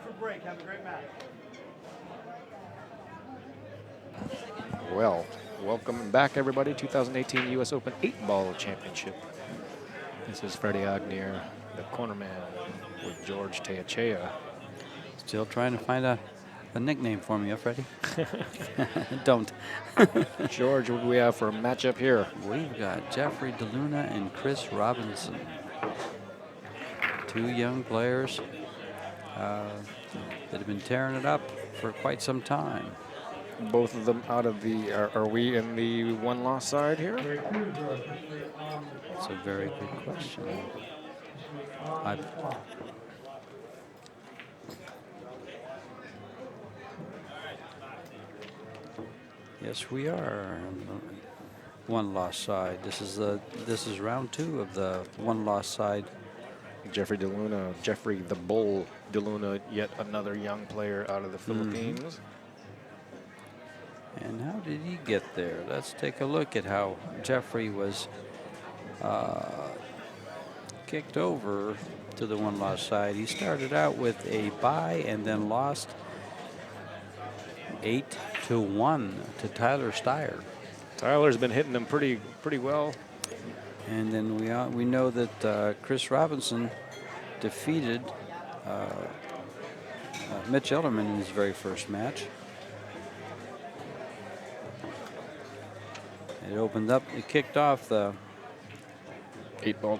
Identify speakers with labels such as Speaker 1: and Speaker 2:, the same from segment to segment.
Speaker 1: night for break. Have a great match.
Speaker 2: Well, welcome back, everybody. 2018 U.S. Open 8-Ball Championship. This is Freddie Agnier, the cornerman, with George Teachea.
Speaker 3: Still trying to find a nickname for me, Freddie? Don't.
Speaker 2: George, what do we have for a matchup here?
Speaker 3: We've got Jeffrey DeLuna and Chris Robinson. Two young players that have been tearing it up for quite some time.
Speaker 2: Both of them out of the, are we in the one-loss side here?
Speaker 3: That's a very good question. Yes, we are on the one-loss side. This is round 2 of the one-loss side.
Speaker 2: Jeffrey DeLuna, Jeffrey the Bull DeLuna, yet another young player out of the Philippines.
Speaker 3: And how did he get there? Let's take a look at how Jeffrey was kicked over to the one-loss side. He started out with a bye and then lost 8-1 to Tyler Steyer.
Speaker 2: Tyler's been hitting them pretty well.
Speaker 3: And then we know that Chris Robinson defeated Mitch Ellerman in his very first match. It kicked off the
Speaker 2: 8-ball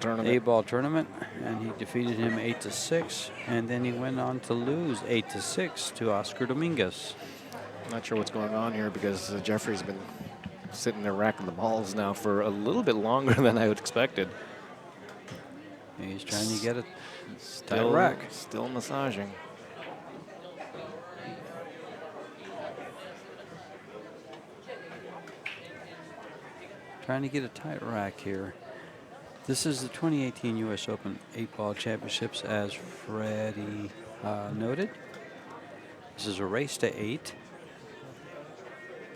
Speaker 3: tournament, and he defeated him 8-6, and then he went on to lose 8-6 to Oscar Dominguez.
Speaker 2: Not sure what's going on here because Jeffrey's been sitting there racking the balls now for a little bit longer than I would expected.
Speaker 3: He's trying to get a tight rack.
Speaker 2: Still massaging.
Speaker 3: Trying to get a tight rack here. This is the 2018 U.S. Open 8-Ball Championships, as Freddie noted. This is a race to 8.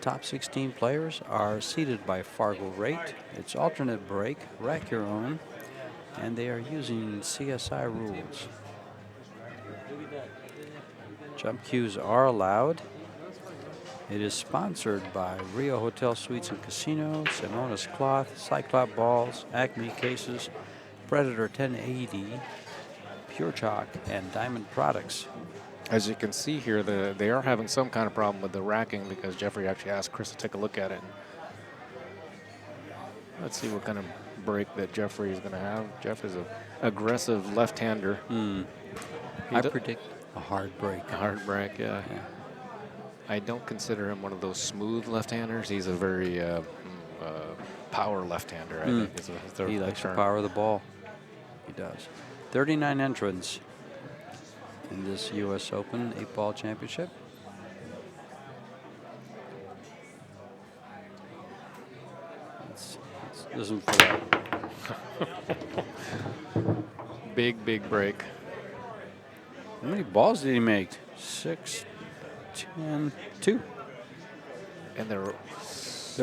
Speaker 3: Top 16 players are seeded by Fargo rate. It's alternate break, rack your own, and they are using CSI rules. Jump cues are allowed. It is sponsored by Rio Hotel Suites and Casino, Simonis Cloth, Cyclop Balls, ACME Cases, Predator 1080, Pure Chalk, and Diamond Products.
Speaker 2: As you can see here, they are having some kind of problem with the racking because Jeffrey actually asked Chris to take a look at it. Let's see what kind of break that Jeffrey is going to have. Jeff is an aggressive left-hander.
Speaker 3: I predict a hard break.
Speaker 2: A hard break, yeah. I don't consider him one of those smooth left-handers. He's a very power left-hander, I think.
Speaker 3: He likes to power the ball. He does. 39 entrants in this U.S. Open 8-Ball Championship. Let's listen for that.
Speaker 2: Big break.
Speaker 3: How many balls did he make? 6, 10, 2.
Speaker 2: And
Speaker 3: they're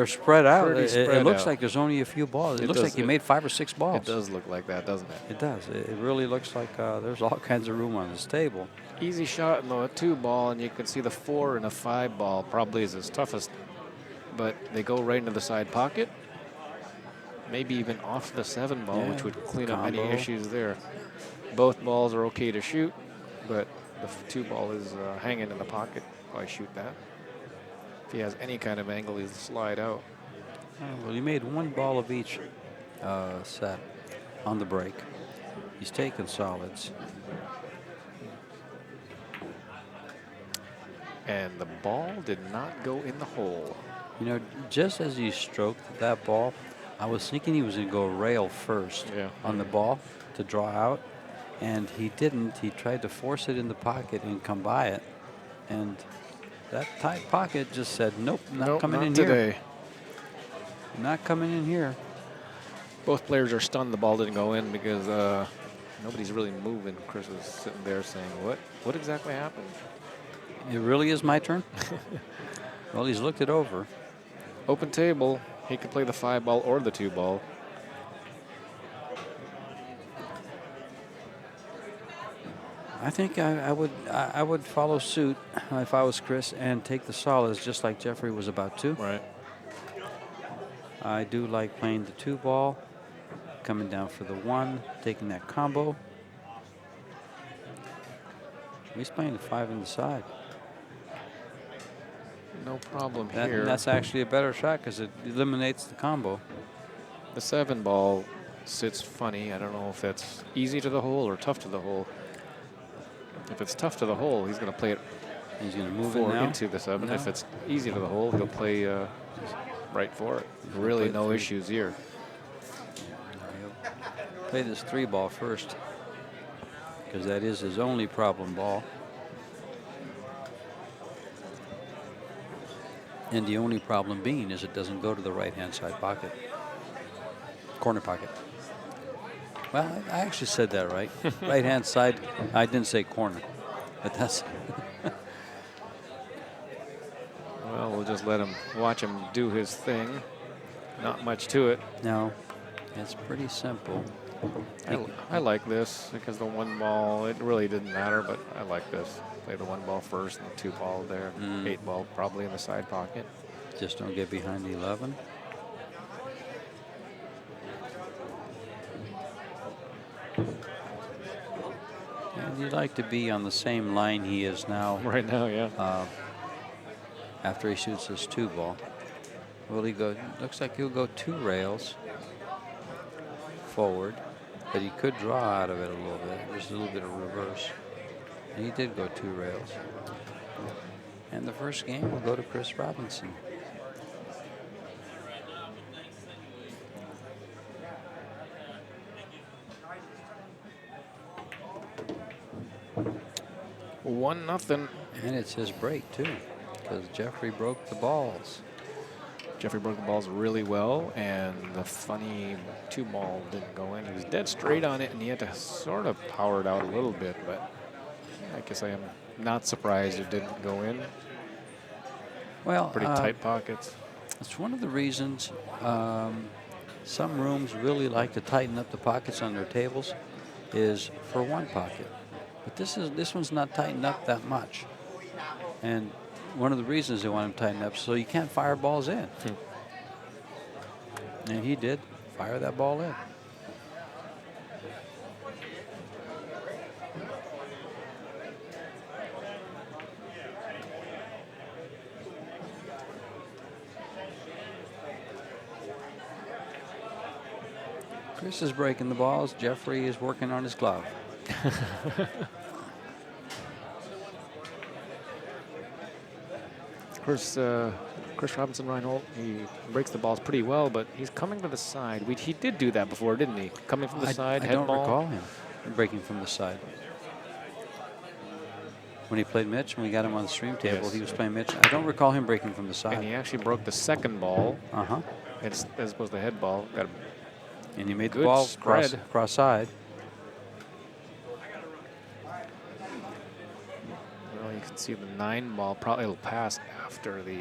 Speaker 3: spread out. It looks
Speaker 2: out.
Speaker 3: like there's only a few balls. It looks like he made 5 or 6 balls.
Speaker 2: It does look like that, doesn't it?
Speaker 3: It does. It really looks like there's all kinds of room on this table.
Speaker 2: Easy shot in the 2-ball, and you can see the 4 and a 5-ball probably is his toughest. But they go right into the side pocket. Maybe even off the 7-ball, which would clean up any issues there. Both balls are okay to shoot, but the 2-ball is hanging in the pocket. Why shoot that? If he has any kind of angle, he'll slide out.
Speaker 3: Well, he made 1 ball of each set on the break. He's taken solids.
Speaker 2: And the ball did not go in the hole.
Speaker 3: You know, just as he stroked that ball, I was thinking he was going to go rail first on the ball to draw out, and he didn't. He tried to force it in the pocket and come by it, and that tight pocket just said, nope, not coming in
Speaker 2: today.
Speaker 3: Here. Not coming in here.
Speaker 2: Both players are stunned the ball didn't go in because nobody's really moving. Chris was sitting there saying, what exactly happened?
Speaker 3: It really is my turn? Well, he's looked it over.
Speaker 2: Open table. He could play the 5-ball or the 2-ball.
Speaker 3: I think I would follow suit if I was Chris and take the solids just like Jeffrey was about to.
Speaker 2: Right.
Speaker 3: I do like playing the 2 ball, coming down for the 1, taking that combo. He's playing the 5 in the side.
Speaker 2: No problem
Speaker 3: And
Speaker 2: here.
Speaker 3: that's actually a better shot because it eliminates the combo.
Speaker 2: The 7 ball sits funny. I don't know if that's easy to the hole or tough to the hole. If it's tough to the hole, he's going to play it.
Speaker 3: He's going to move
Speaker 2: 4
Speaker 3: it now.
Speaker 2: into the 7.
Speaker 3: No.
Speaker 2: If it's easy to the hole, he'll play right for it. Really no
Speaker 3: 3.
Speaker 2: issues here.
Speaker 3: He'll play this 3 ball first because that is his only problem ball. And the only problem being is it doesn't go to the right-hand side pocket. Corner pocket. Well, I actually said that right. Right-hand side. I didn't say corner, but that's.
Speaker 2: Well, we'll just watch him do his thing. Not much to it.
Speaker 3: No, it's pretty simple.
Speaker 2: I like this because the 1 ball, it really didn't matter, but I like this. Play the 1 ball first and the 2 ball there. 8 ball probably in the side pocket.
Speaker 3: Just don't get behind the 11. And you'd like to be on the same line he is now.
Speaker 2: Right now, yeah.
Speaker 3: After he shoots his 2 ball. Will he go? Looks like he'll go 2 rails forward, but he could draw out of it a little bit. There's a little bit of reverse. And he did go 2 rails. And the first game will go to Chris Robinson.
Speaker 2: One nothing.
Speaker 3: And it's his break, too, because Jeffrey broke the balls.
Speaker 2: Jeffrey broke the balls really well, and the funny 2 ball didn't go in. He was dead straight on it, and he had to sort of power it out a little bit, but I guess I am not surprised it didn't go in.
Speaker 3: Well,
Speaker 2: pretty tight pockets.
Speaker 3: It's one of the reasons some rooms really like to tighten up the pockets on their tables is for 1 pocket. But this one's not tightened up that much. And one of the reasons they want them tightened up so you can't fire balls in. And he did fire that ball in. Chris is breaking the balls. Jeffrey is working on his glove.
Speaker 2: Of course, Chris Robinson, Reinhold, he breaks the balls pretty well, but he's coming to the side. He did do that before, didn't he? Coming from the side,
Speaker 3: I
Speaker 2: head
Speaker 3: don't
Speaker 2: ball.
Speaker 3: recall him breaking from the side. When he played Mitch, when we got him on the stream table,
Speaker 2: Yes.
Speaker 3: he was playing Mitch. I don't recall him breaking from the side.
Speaker 2: And he actually broke the 2nd ball.
Speaker 3: Uh-huh.
Speaker 2: As opposed to the head ball. Got
Speaker 3: and he made the
Speaker 2: good
Speaker 3: ball
Speaker 2: spread.
Speaker 3: cross side.
Speaker 2: Well, you can see the 9 ball probably will pass after the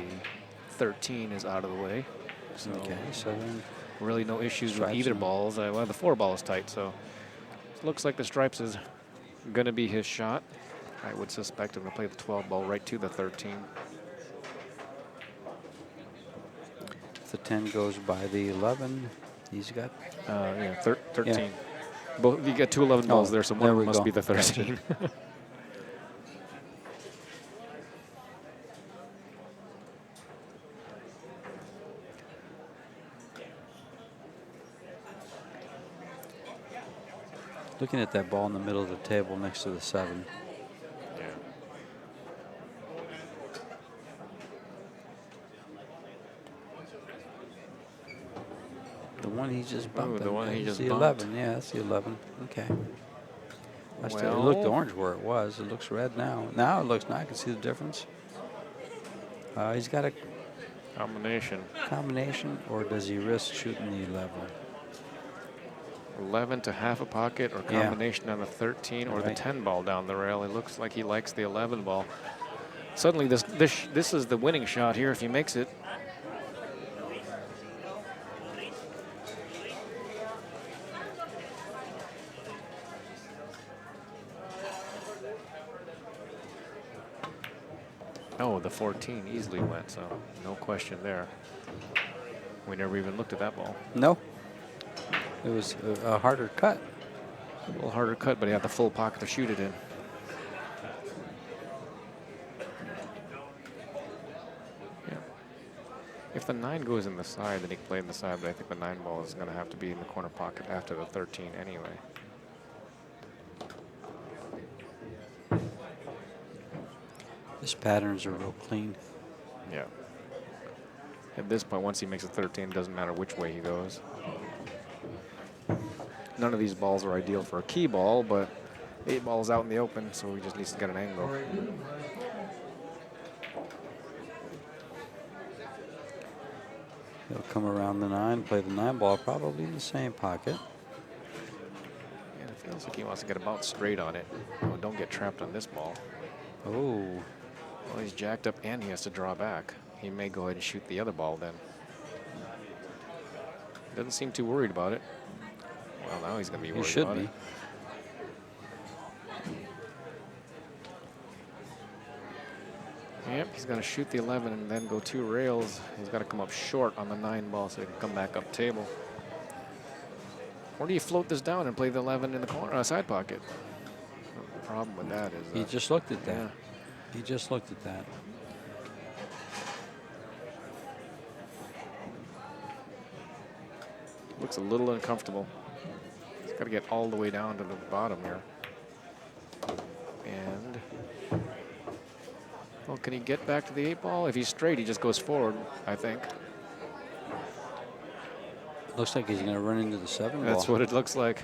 Speaker 2: 13 is out of the way. So
Speaker 3: Okay, so then
Speaker 2: really no issues with
Speaker 3: stripes
Speaker 2: either
Speaker 3: and-
Speaker 2: balls. Well, the 4 ball is tight, so it looks like the stripes is going to be his shot. I would suspect him to play the 12 ball right to the 13.
Speaker 3: if the 10 goes by the 11, he's got.
Speaker 2: Yeah, 13. Yeah. Both, you got 2 11 balls there, so one
Speaker 3: there
Speaker 2: of
Speaker 3: we
Speaker 2: them must
Speaker 3: go.
Speaker 2: be the 13.
Speaker 3: Looking at that ball in the middle of the table next to the 7.
Speaker 2: Yeah.
Speaker 3: The one he just bumped.
Speaker 2: the one he
Speaker 3: That's
Speaker 2: just
Speaker 3: the
Speaker 2: bumped.
Speaker 3: 11. Yeah, that's the 11. Okay. It
Speaker 2: Well-
Speaker 3: looked orange where it was. It looks red now. Now it looks. Now I can see the difference. He's got a
Speaker 2: Combination.
Speaker 3: combination, or does he risk shooting the 11?
Speaker 2: 11 to half a pocket, or
Speaker 3: Yeah.
Speaker 2: combination on the 13 or the
Speaker 3: Right.
Speaker 2: 10 ball down the rail. It looks like he likes the 11 ball. Suddenly, this is the winning shot here if he makes it. Oh, the 14 easily went, so no question there. We never even looked at that ball.
Speaker 3: No. It was a harder cut.
Speaker 2: A little harder cut, but he had the full pocket to shoot it in. Yeah. If the 9 goes in the side, then he can play in the side, but I think the 9 ball is going to have to be in the corner pocket after the 13 anyway.
Speaker 3: His patterns are real clean.
Speaker 2: Yeah. At this point, once he makes a 13, it doesn't matter which way he goes. None of these balls are ideal for a key ball, but 8 balls out in the open, so he just needs to get an angle.
Speaker 3: He'll come around the 9, play the 9 ball, probably in the same pocket.
Speaker 2: Yeah, it feels like he wants to get about straight on it. Oh, don't get trapped on this ball.
Speaker 3: Oh.
Speaker 2: Well, he's jacked up and he has to draw back. He may go ahead and shoot the other ball then. Doesn't seem too worried about it. Well, now he's going to be worried about it. Yep, he's going to shoot the 11 and then go 2 rails. He's got to come up short on the 9 ball so he can come back up table. Or do you float this down and play the 11 in the corner, side pocket? The problem with that is...
Speaker 3: he just looked at that.
Speaker 2: Yeah.
Speaker 3: He just looked at that.
Speaker 2: Looks a little uncomfortable. He's got to get all the way down to the bottom here. And... well, can he get back to the 8 ball? If he's straight, he just goes forward, I think.
Speaker 3: Looks like he's going to run into the 7 ball.
Speaker 2: That's what it looks like.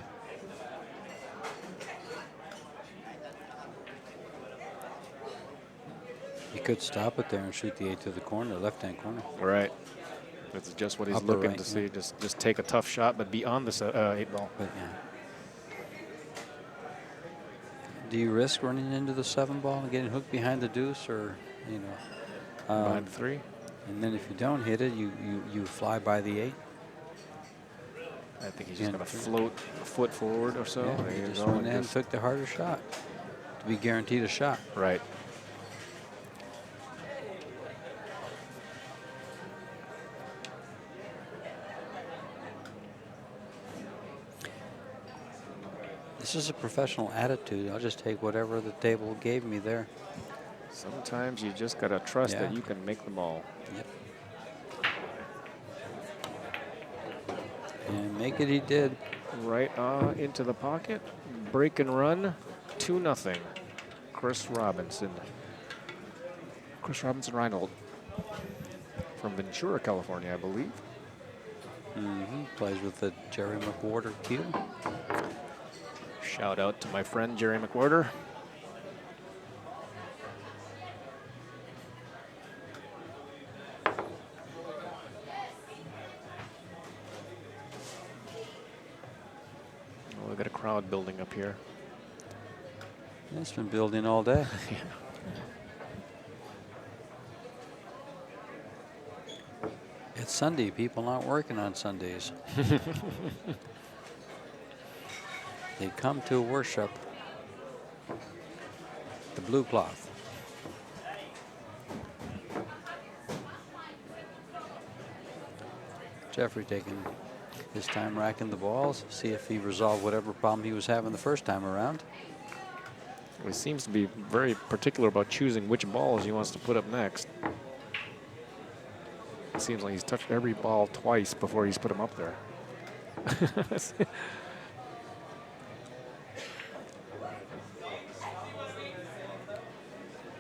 Speaker 3: He could stop it there and shoot the 8 to the corner, left-hand corner.
Speaker 2: Right. That's just what he's
Speaker 3: Upper
Speaker 2: looking
Speaker 3: right,
Speaker 2: to see.
Speaker 3: yeah.
Speaker 2: Just take a tough shot, but beyond the 8 ball.
Speaker 3: But yeah. Do you risk running into the 7 ball and getting hooked behind the deuce, or you know?
Speaker 2: Behind the 3.
Speaker 3: And then if you don't hit it, you fly by the 8.
Speaker 2: I think he's just going to float a foot forward or so.
Speaker 3: Yeah,
Speaker 2: There
Speaker 3: he
Speaker 2: you
Speaker 3: just
Speaker 2: go,
Speaker 3: went in and took the harder shot to be guaranteed a shot.
Speaker 2: Right.
Speaker 3: This is a professional attitude. I'll just take whatever the table gave me there.
Speaker 2: Sometimes you just got to trust
Speaker 3: Yeah.
Speaker 2: that you can make the ball.
Speaker 3: Yep. And make it he did.
Speaker 2: Right into the pocket. Break and run. 2-0. Chris Robinson. Chris Robinson Reinhold. From Ventura, California, I believe.
Speaker 3: Plays with the Jerry McWhorter cue.
Speaker 2: Shout out to my friend Jerry McWhorter. Oh, we've got a crowd building up here.
Speaker 3: It's been building all day.
Speaker 2: Yeah.
Speaker 3: It's Sunday. People aren't working on Sundays. They come to worship the blue cloth. Jeffrey taking his time racking the balls, see if he resolved whatever problem he was having the first time around.
Speaker 2: He seems to be very particular about choosing which balls he wants to put up next. It seems like he's touched every ball twice before he's put them up there.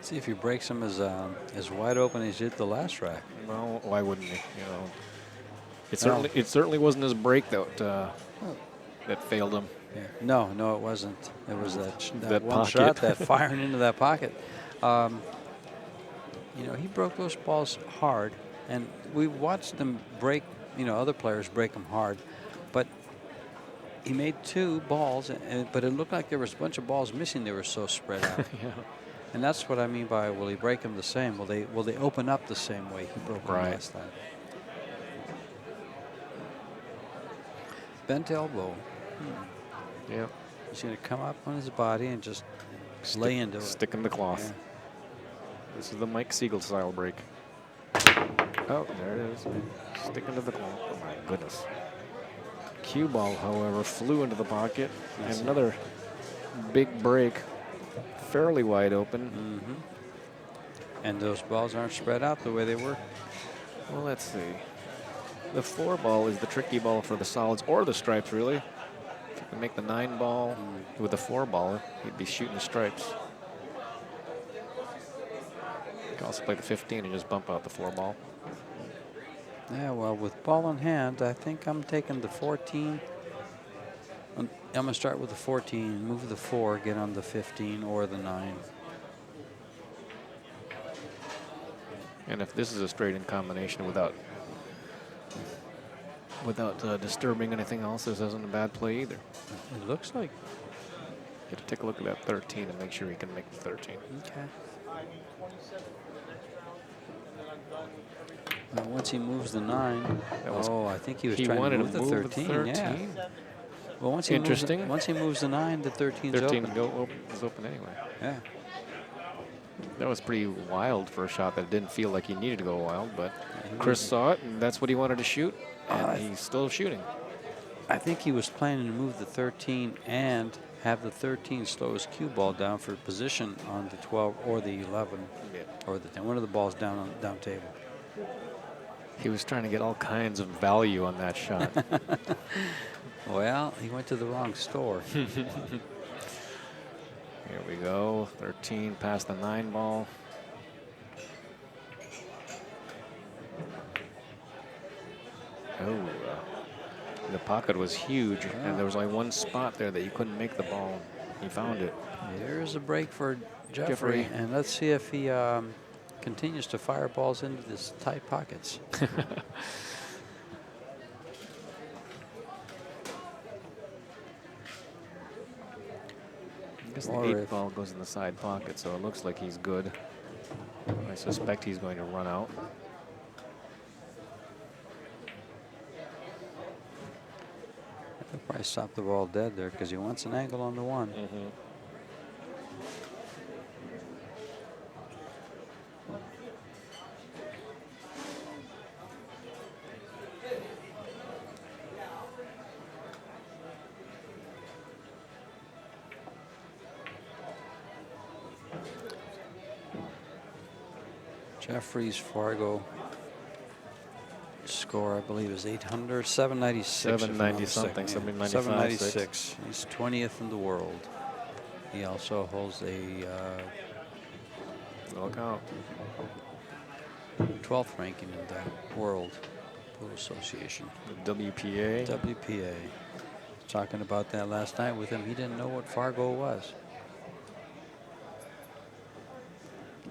Speaker 3: See if he breaks them as wide open as he did the last rack.
Speaker 2: Well, why wouldn't he? You know, it certainly wasn't his break that failed him.
Speaker 3: Yeah. No, it wasn't. It was that one
Speaker 2: pocket.
Speaker 3: shot, that firing into that pocket. You know, he broke those balls hard, and we watched them break. You know, other players break them hard, but he made 2 balls, but it looked like there was a bunch of balls missing. They were so spread out.
Speaker 2: Yeah.
Speaker 3: And that's what I mean by, will he break them the same? Will they open up the same way he broke them last time? Bent elbow.
Speaker 2: Yep.
Speaker 3: He's going to come up on his body and just lay into it.
Speaker 2: Stick in the cloth. This is the Mike Siegel style break. Oh, there it is. Sticking to the corner. Oh my goodness. Cue ball, however, flew into the pocket. And another big break. Fairly wide open.
Speaker 3: And those balls aren't spread out the way they were.
Speaker 2: Well, let's see. The 4 ball is the tricky ball for the solids or the stripes, really. If you can make the 9 ball with the 4 ball, he'd be shooting the stripes. You can also play the 15 and just bump out the 4 ball.
Speaker 3: Yeah, well, with ball in hand, I think I'm taking the 14. I'm going to start with the 14, move the 4, get on the 15 or the 9.
Speaker 2: And if this is a straight-in combination without disturbing anything else, this isn't a bad play either.
Speaker 3: It looks like.
Speaker 2: You have to take a look at that 13 and make sure he can make the 13.
Speaker 3: Okay. Once he moves the 9, I think he was trying to move the 13. Yeah. Well, once he moves the 9, the 13's
Speaker 2: 13
Speaker 3: open.
Speaker 2: is open anyway.
Speaker 3: Yeah.
Speaker 2: That was pretty wild for a shot that didn't feel like he needed to go wild, but Chris saw it, and that's what he wanted to shoot, and he's still shooting.
Speaker 3: I think he was planning to move the 13 and have the 13 slow his cue ball down for position on the 12 or the 11 or the 10. One of the balls down table.
Speaker 2: He was trying to get all kinds of value on that shot.
Speaker 3: Well, he went to the wrong store.
Speaker 2: Here we go. 13 past the 9 ball. Oh, the pocket was huge, and there was only one spot there that you couldn't make the ball. He found it.
Speaker 3: There's a break for Jeffrey, and let's see if he continues to fire balls into these tight pockets.
Speaker 2: I guess the 8 ball goes in the side pocket, so it looks like he's good. I suspect he's going to run out.
Speaker 3: He'll probably stop the ball dead there because he wants an angle on the 1. Jeffrey's Fargo score, I believe, is 796.
Speaker 2: 790 something,
Speaker 3: 796. He's 20th in the world. He also holds a
Speaker 2: look out
Speaker 3: 12th ranking in the World Pool Association.
Speaker 2: The WPA.
Speaker 3: WPA. Talking about that last night with him. He didn't know what Fargo was.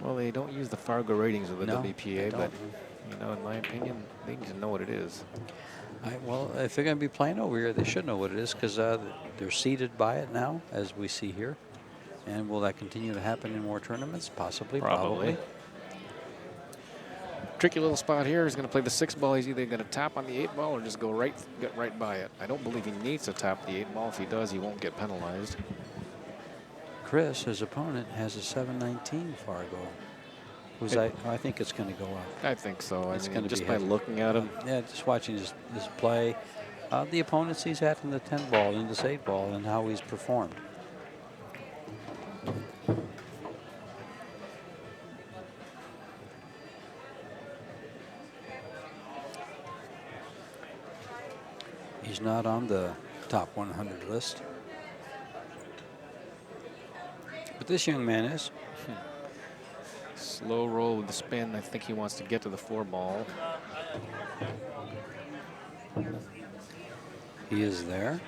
Speaker 2: Well, they don't use the Fargo ratings of the WPA, but you know, in my opinion, they need to know what it is.
Speaker 3: Well, if they're going to be playing over here, they should know what it is because they're seeded by it now, as we see here. And will that continue to happen in more tournaments? Possibly, probably.
Speaker 2: Tricky little spot here. He's going to play the 6 ball. He's either going to tap on the 8 ball or just get right by it. I don't believe he needs to tap the 8 ball. If he does, he won't get penalized.
Speaker 3: Chris, his opponent, has a 719 Fargo. I think it's going to go up.
Speaker 2: I think so.
Speaker 3: It's
Speaker 2: I mean, just by looking at him.
Speaker 3: Yeah, just watching his play. The opponents he's had in the 10 ball and this 8 ball and how he's performed. He's not on the top 100 list. But this young man is.
Speaker 2: Slow roll with the spin. I think he wants to get to the 4 ball.
Speaker 3: He is there.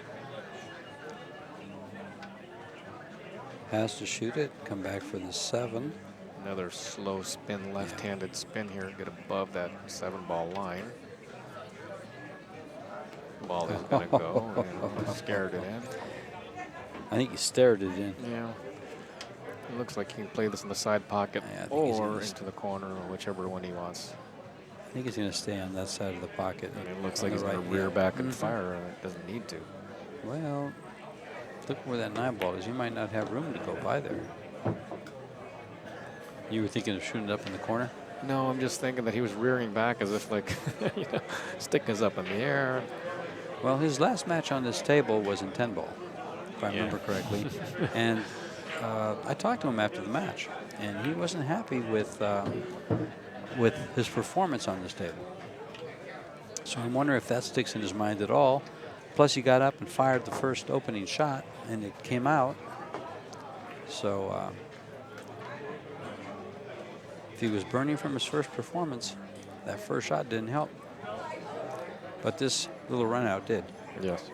Speaker 3: Has to shoot it. Come back for the 7.
Speaker 2: Another slow spin, left-handed spin here. Get above that 7 ball line. Ball is going to go. And scared it in.
Speaker 3: I think he stared it in.
Speaker 2: Yeah. It looks like he can play this in the side pocket or into the corner, or whichever one he wants.
Speaker 3: I think he's going to stay on that side of the pocket.
Speaker 2: And it looks like he's going to rear back and fire, and it doesn't need to.
Speaker 3: Well, look where that 9 ball is. You might not have room to go by there. You were thinking of shooting it up in the corner?
Speaker 2: No, I'm just thinking that he was rearing back as if like, you know, stick is up in the air.
Speaker 3: Well, his last match on this table was in 10 ball, if I remember correctly. And I talked to him after the match, and he wasn't happy with his performance on this table. So I'm wondering if that sticks in his mind at all. Plus, he got up and fired the first opening shot, and it came out. So if he was burning from his first performance, that first shot didn't help. But this little run out did.
Speaker 2: Yes.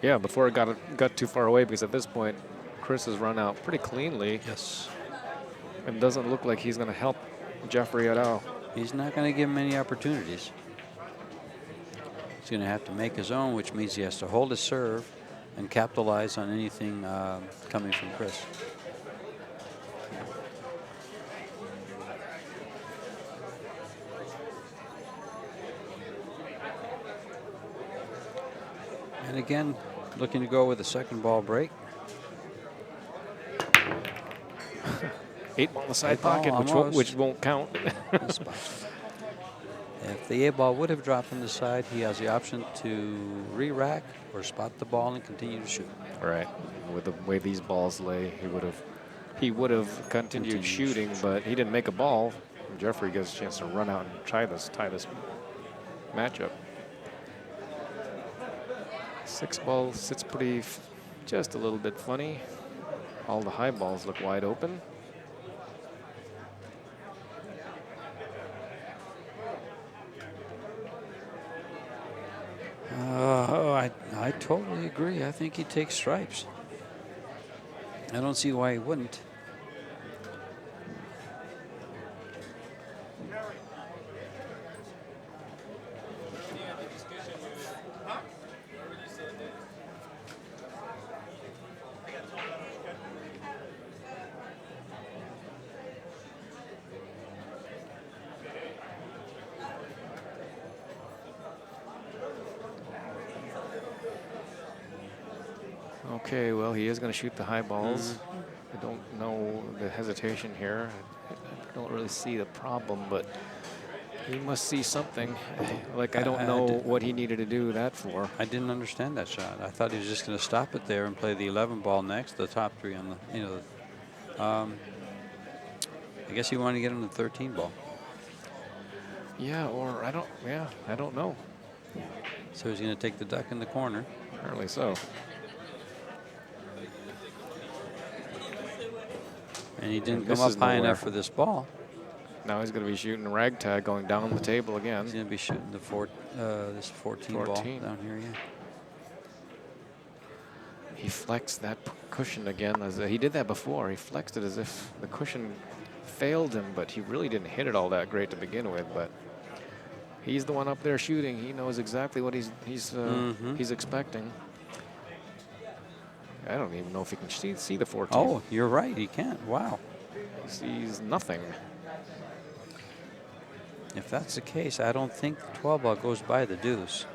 Speaker 2: Yeah, before it got too far away, because at this point, Chris has run out pretty cleanly.
Speaker 3: Yes.
Speaker 2: And doesn't look like he's going to help Jeffrey at all.
Speaker 3: He's not going to give him any opportunities. He's going to have to make his own, which means he has to hold his serve and capitalize on anything coming from Chris. And again, looking to go with a second ball break.
Speaker 2: 8 ball in the side pocket, which won't count.
Speaker 3: If the 8 ball would have dropped from the side, he has the option to re-rack or spot the ball and continue to shoot.
Speaker 2: Right. With the way these balls lay, he would have continued shooting, but he didn't make a ball. Jeffrey gets a chance to run out and tie this matchup. 6 ball sits just a little bit funny. All the high balls look wide open.
Speaker 3: I totally agree. I think he takes stripes. I don't see why he wouldn't.
Speaker 2: Okay, well, he is going to shoot the high balls. I don't know the hesitation here. I don't really see the problem, but he must see something. Like, I don't know what he needed to do that for.
Speaker 3: I didn't understand that shot. I thought he was just going to stop it there and play the 11 ball next, the top 3 on the, I guess he wanted to get him the 13 ball.
Speaker 2: Yeah, or I don't know.
Speaker 3: So he's going to take the duck in the corner.
Speaker 2: Apparently so.
Speaker 3: And he didn't come up high enough for this ball.
Speaker 2: Now he's going to be shooting a ragtag going down the table again.
Speaker 3: He's going to be shooting the this 14 ball down here, yeah.
Speaker 2: He flexed that cushion again. He did that before. He flexed it as if the cushion failed him, but he really didn't hit it all that great to begin with. But he's the one up there shooting. He knows exactly what he's expecting. I don't even know if he can see the 14.
Speaker 3: Oh, you're right. He can't. Wow.
Speaker 2: He sees nothing.
Speaker 3: If that's the case, I don't think the 12 ball goes by the deuce.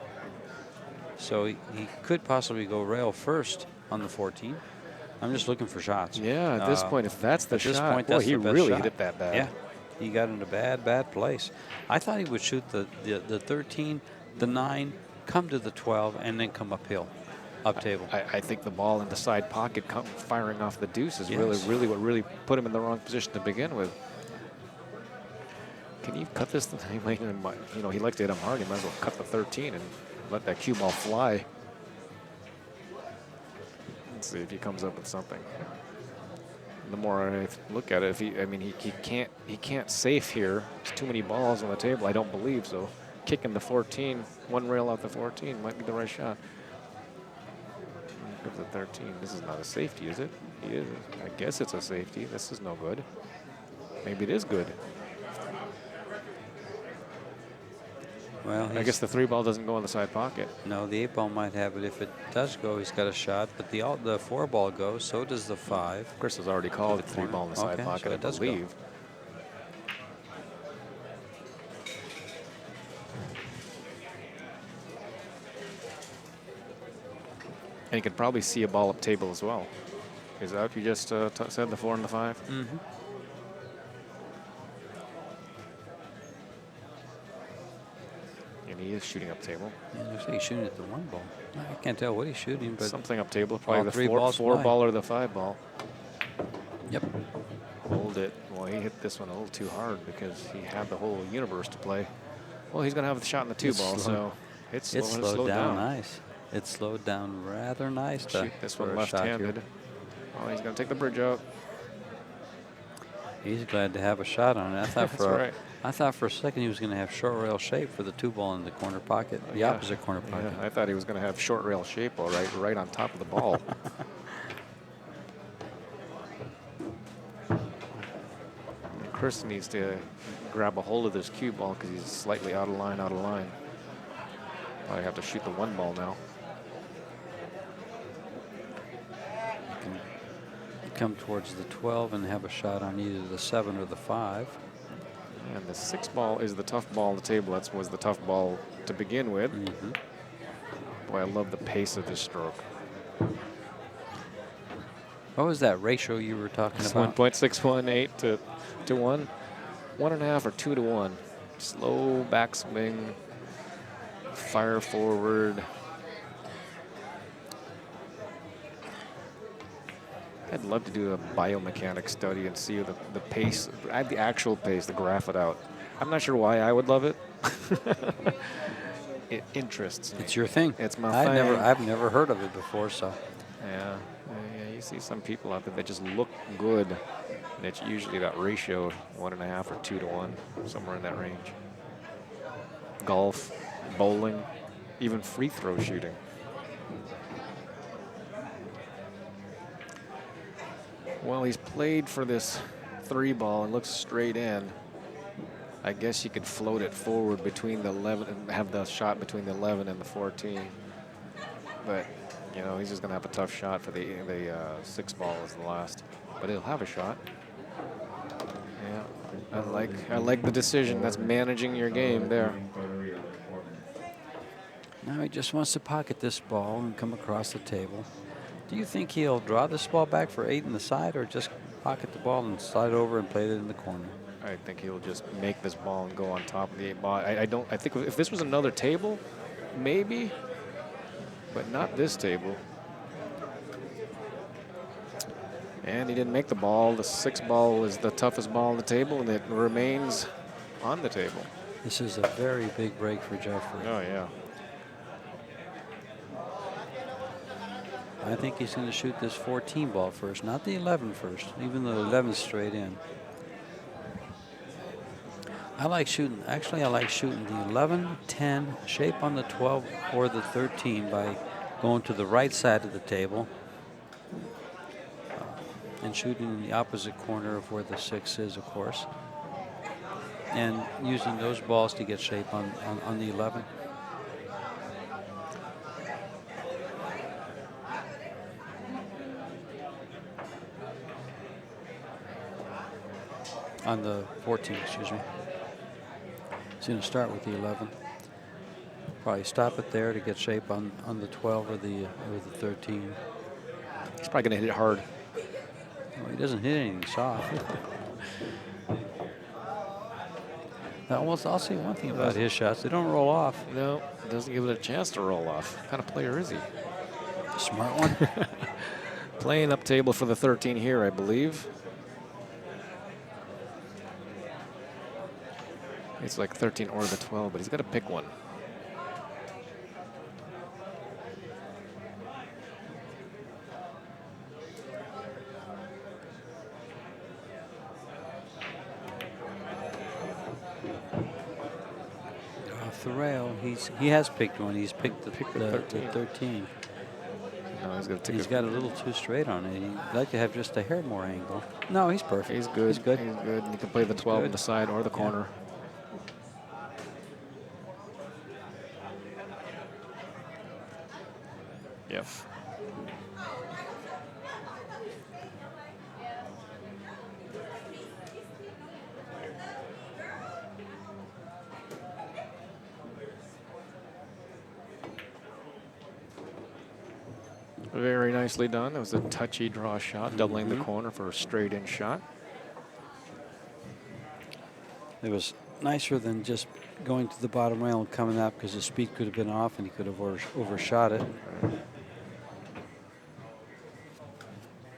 Speaker 3: So he could possibly go rail first on the 14. I'm just looking for shots.
Speaker 2: Yeah, at this point, if that's the shot,
Speaker 3: this point, that's
Speaker 2: he
Speaker 3: the best
Speaker 2: really
Speaker 3: shot.
Speaker 2: hit it that bad.
Speaker 3: Yeah, he got in a bad place. I thought he would shoot the 13, the 9, come to the 12, and then come uphill. Up table.
Speaker 2: I think the ball in the side pocket firing off the deuce is really what really put him in the wrong position to begin with. Can you cut this? He might, he likes to hit him hard. He might as well cut the 13 and let that cue ball fly. Let's see if he comes up with something. The more I look at it, he can't safe here. There's too many balls on the table. I don't believe so. Kicking the 14, one rail out the 14 might be the right shot. Of the 13. This is not a safety, is it? I guess it's a safety. This is no good. Maybe it is good.
Speaker 3: Well,
Speaker 2: I guess the 3 ball doesn't go in the side pocket.
Speaker 3: No, the 8 ball might have it. If it does go, he's got a shot. But the 4 ball goes. So does the 5.
Speaker 2: Chris has already called the 3 ball in the side pocket,
Speaker 3: so
Speaker 2: I believe.
Speaker 3: Go.
Speaker 2: And you could probably see a ball up table as well. Is that what you just said, the 4 and the 5?
Speaker 3: Mm-hmm.
Speaker 2: he is shooting up table.
Speaker 3: Yeah, looks like he's shooting at the 1 ball. I can't tell what he's shooting, but
Speaker 2: something up table. Probably the
Speaker 3: 3
Speaker 2: 4
Speaker 3: balls
Speaker 2: ball or the 5 ball.
Speaker 3: Yep.
Speaker 2: Hold it. Well, he hit this one a little too hard because he had the whole universe to play. Well, he's going to have the shot in the 2 ball, so it's slowed down.
Speaker 3: Nice. It slowed down rather nice.
Speaker 2: Shoot this one left-handed. Oh, he's going to take the bridge out.
Speaker 3: He's glad to have a shot on it. I thought
Speaker 2: That's right.
Speaker 3: I thought for a second he was going to have short rail shape for the 2 ball in the corner pocket, the opposite corner pocket.
Speaker 2: Yeah, I thought he was going to have short rail shape, all right on top of the ball. Chris needs to grab a hold of this cue ball because he's slightly out of line. Probably have to shoot the 1 ball now.
Speaker 3: You can come towards the 12 and have a shot on either the 7 or the 5.
Speaker 2: And the 6 ball is the tough ball on the table. That was the tough ball to begin with. Boy, I love the pace of this stroke.
Speaker 3: What was that ratio you were talking
Speaker 2: It's
Speaker 3: about?
Speaker 2: 1.618 to 1. 1.5 or 2 to 1. Slow backswing. Fire forward. I'd love to do a biomechanics study and see the pace, add the actual pace, to graph it out. I'm not sure why I would love it. It interests me.
Speaker 3: It's your thing.
Speaker 2: It's my thing.
Speaker 3: I've never heard of it before, so.
Speaker 2: Yeah, you see some people out there that just look good, and it's usually that ratio, 1.5 or 2 to 1, somewhere in that range. Golf, bowling, even free throw shooting. Well, he's played for this 3 ball and looks straight in. I guess you could float it forward between the 11 and have the shot between the 11 and the 14. But, you know, he's just going to have a tough shot for the 6 ball as the last. But he'll have a shot. Yeah, I like the decision. That's managing your game there.
Speaker 3: Now he just wants to pocket this ball and come across the table. Do you think he'll draw this ball back for 8 in the side, or just pocket the ball and slide over and play it in the corner?
Speaker 2: I think he'll just make this ball and go on top of the 8 ball. I think if this was another table, maybe, but not this table. And he didn't make the ball. The 6 ball is the toughest ball on the table, and it remains on the table.
Speaker 3: This is a very big break for Jeffrey.
Speaker 2: Oh, yeah.
Speaker 3: I think he's going to shoot this 14 ball first, not the 11 first, even though the 11's straight in. I like shooting the 11, 10, shape on the 12 or the 13 by going to the right side of the table and shooting in the opposite corner of where the 6 is, of course, and using those balls to get shape on the 11. On the 14, excuse me. He's going to start with the 11. Probably stop it there to get shape on the 12 or the 13.
Speaker 2: He's probably going to hit it hard.
Speaker 3: Well, he doesn't hit anything soft. Now, I'll say one thing about his shots. They don't roll off.
Speaker 2: No, doesn't give it a chance to roll off. What kind of player is he?
Speaker 3: Smart one.
Speaker 2: Playing up table for the 13 here, I believe. It's like 13 or the 12, but he's got to pick one.
Speaker 3: Off the rail. He has picked one. He's picked the 13.
Speaker 2: No,
Speaker 3: he's got a little too straight on it. He'd like to have just a hair more angle. No, he's perfect.
Speaker 2: He's good.
Speaker 3: He's good.
Speaker 2: He's good. And he can play the 12 on the side or the corner. Yep. Very nicely done. It was a touchy draw shot, doubling the corner for a straight in shot.
Speaker 3: It was nicer than just going to the bottom rail and coming up, because the speed could have been off and he could have overshot it.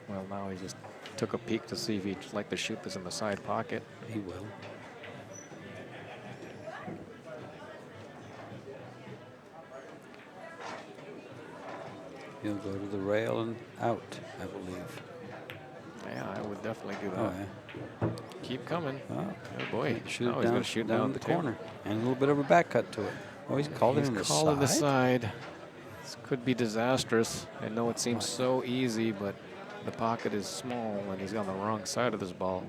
Speaker 2: Well, now he just took a peek to see if he'd like to shoot this in the side pocket.
Speaker 3: He will. He'll go to the rail and out, I believe.
Speaker 2: Yeah, I would definitely do that.
Speaker 3: Oh, yeah.
Speaker 2: Keep coming.
Speaker 3: Oh,
Speaker 2: boy.
Speaker 3: Shoot
Speaker 2: Now
Speaker 3: it
Speaker 2: he's going to shoot
Speaker 3: down
Speaker 2: the
Speaker 3: the corner. And a little bit of a back cut to it. Oh, he's called it in the
Speaker 2: calling
Speaker 3: side?
Speaker 2: the side. This could be disastrous. I know it seems so easy, but the pocket is small and he's on the wrong side of this ball.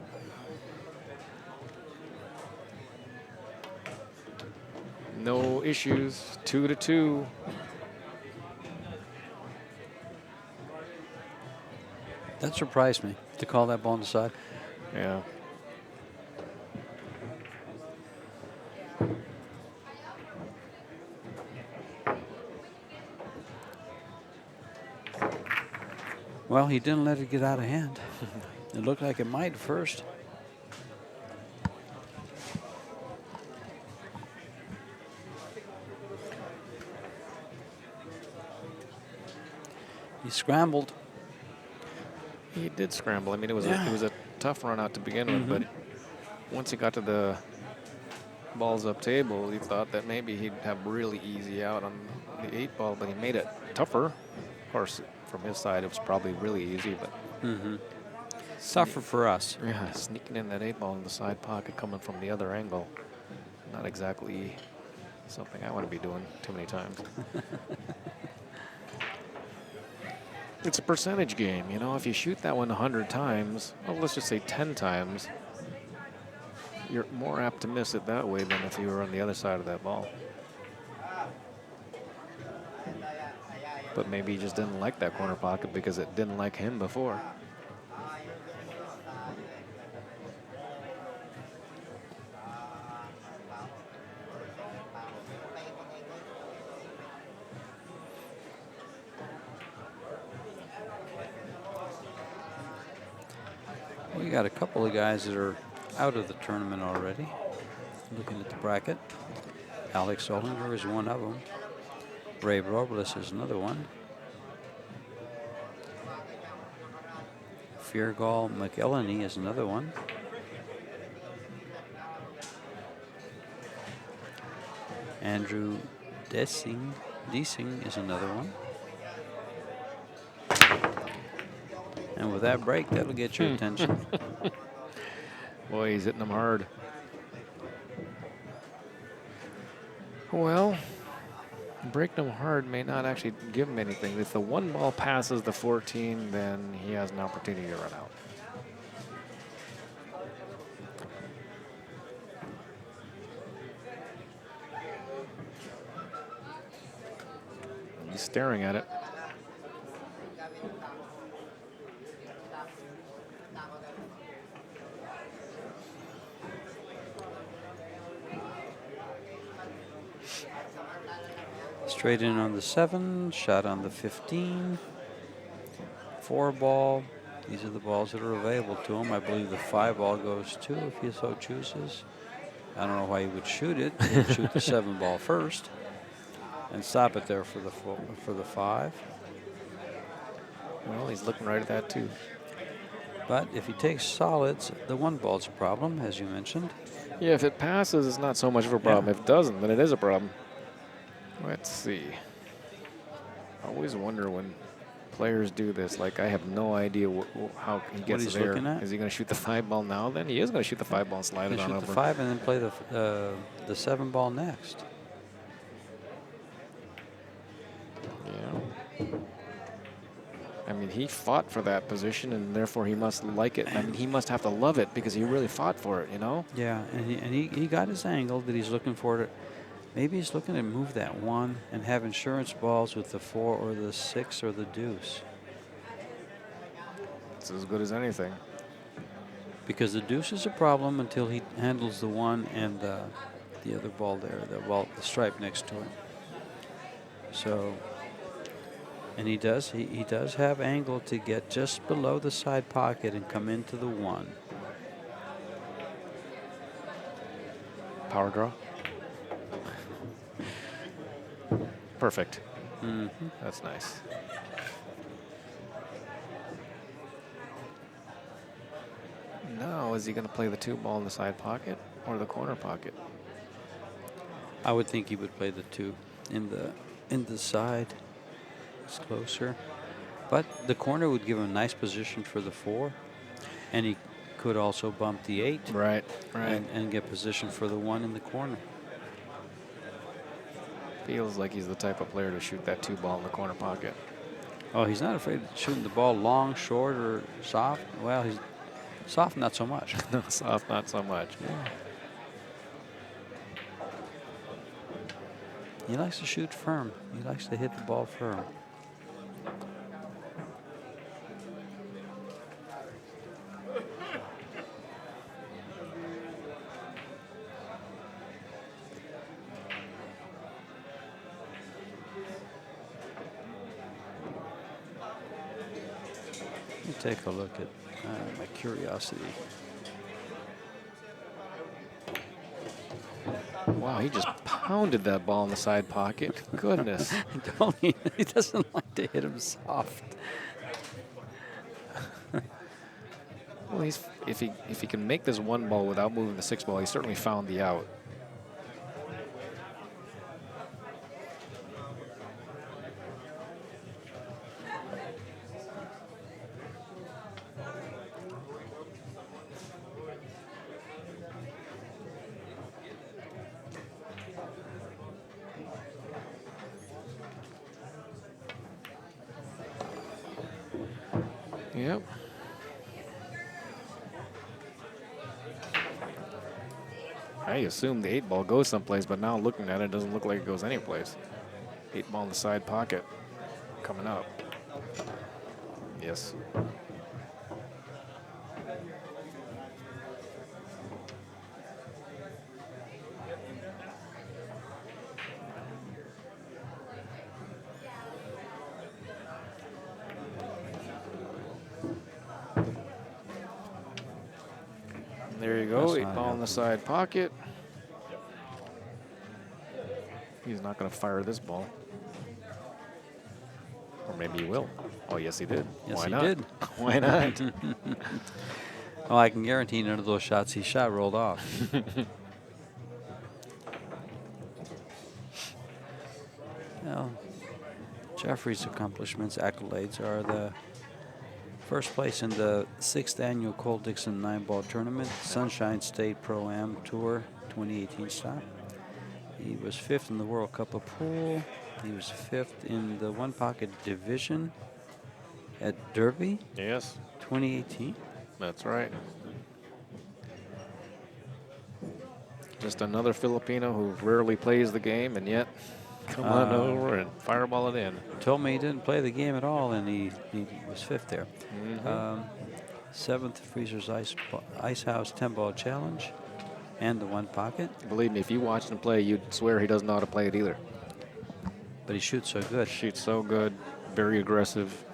Speaker 2: No issues. 2-2.
Speaker 3: That surprised me, to call that ball on the side.
Speaker 2: Yeah.
Speaker 3: Well, he didn't let it get out of hand. It looked like it might first. He scrambled.
Speaker 2: He did scramble. I mean, it was a tough run out to begin with, but once he got to the balls up table, he thought that maybe he'd have really easy out on the 8 ball, but he made it tougher. Of course, from his side, it was probably really easy, but
Speaker 3: Tougher for us.
Speaker 2: yeah, sneaking in that 8 ball in the side pocket coming from the other angle, not exactly something I want to be doing too many times. It's a percentage game, you know. If you shoot that one 100 times, well, let's just say 10 times, you're more apt to miss it that way than if you were on the other side of that ball. But maybe he just didn't like that corner pocket because it didn't like him before.
Speaker 3: We got a couple of guys that are out of the tournament already. Looking at the bracket, Alex Olinger is one of them. Ray Robles is another one. Feargal McElhenney is another one. Andrew Dessing is another one. And with that break, that'll get your attention.
Speaker 2: Boy, he's hitting them hard. Well, breaking them hard may not actually give him anything. If the 1 ball passes the 14, then he has an opportunity to run out. He's staring at it.
Speaker 3: Straight in on the 7, shot on the 15, 4 ball. These are the balls that are available to him. I believe the 5 ball goes too, if he so chooses. I don't know why he would shoot it. He would shoot the 7 ball first and stop it there for the 5.
Speaker 2: Well, he's looking right at that too.
Speaker 3: But if he takes solids, the 1 ball's a problem, as you mentioned.
Speaker 2: Yeah, if it passes, it's not so much of a problem. If it doesn't, then it is a problem. Let's see. I always wonder when players do this. Like, I have no idea how he gets
Speaker 3: he's
Speaker 2: there.
Speaker 3: looking at?
Speaker 2: Is he going to shoot the 5 ball now? Then he is going to shoot the 5 ball and slide it on
Speaker 3: Shoot
Speaker 2: over.
Speaker 3: the 5 and then play the 7 ball next.
Speaker 2: Yeah. I mean, he fought for that position, and therefore he must like it. I mean, he must have to love it because he really fought for it, you know?
Speaker 3: Yeah, and he got his angle that he's looking for it. Maybe he's looking to move that 1 and have insurance balls with the 4 or the 6 or the deuce.
Speaker 2: It's as good as anything.
Speaker 3: Because the deuce is a problem until he handles the 1 and the other ball there, the stripe next to it. So, and he does have angle to get just below the side pocket and come into the 1. Power draw.
Speaker 2: Perfect.
Speaker 3: Mm-hmm.
Speaker 2: That's nice. Now, is he going to play the 2-ball in the side pocket or the corner pocket?
Speaker 3: I would think he would play the 2 in the side. It's closer. But the corner would give him a nice position for the 4. And he could also bump the 8.
Speaker 2: Right.
Speaker 3: And get position for the 1 in the corner.
Speaker 2: Feels like he's the type of player to shoot that 2-ball in the corner pocket.
Speaker 3: Oh, he's not afraid of shooting the ball long, short, or soft. Well, he's soft, not so much.
Speaker 2: Soft, not so much.
Speaker 3: Yeah. He likes to shoot firm. He likes to hit the ball firm. Let me take a look at my curiosity.
Speaker 2: Wow, he just pounded that ball in the side pocket. Goodness.
Speaker 3: He doesn't like to hit him soft.
Speaker 2: Well, if he can make this 1-ball without moving the 6-ball, he certainly found the out. Yep. I assume the 8-ball goes someplace, but now looking at it, doesn't look like it goes anyplace. 8-ball in the side pocket coming up. Yes. There you go, 8-ball in the side pocket. He's not going to fire this ball. Or maybe he will. Oh, yes, he did.
Speaker 3: Yes,
Speaker 2: Why
Speaker 3: he
Speaker 2: not?
Speaker 3: did.
Speaker 2: Why not?
Speaker 3: Oh, I can guarantee none of those shots he shot rolled off. Well, Jeffrey's accomplishments, accolades are the first place in the 6th annual Cole Dixon 9-ball tournament, Sunshine State Pro-Am Tour 2018 stop. He was 5th in the World Cup of Pool. He was 5th in the 1-pocket division at Derby.
Speaker 2: Yes.
Speaker 3: 2018.
Speaker 2: That's right. Just another Filipino who rarely plays the game, and yet come on over and fireball it in.
Speaker 3: Told me he didn't play the game at all, and he was 5th there. 7th Freezer's Ice House 10-ball challenge and the 1-pocket.
Speaker 2: Believe me, if you watched him play, you'd swear he doesn't know how to play it either.
Speaker 3: But he shoots so good.
Speaker 2: Shoots so good, very aggressive.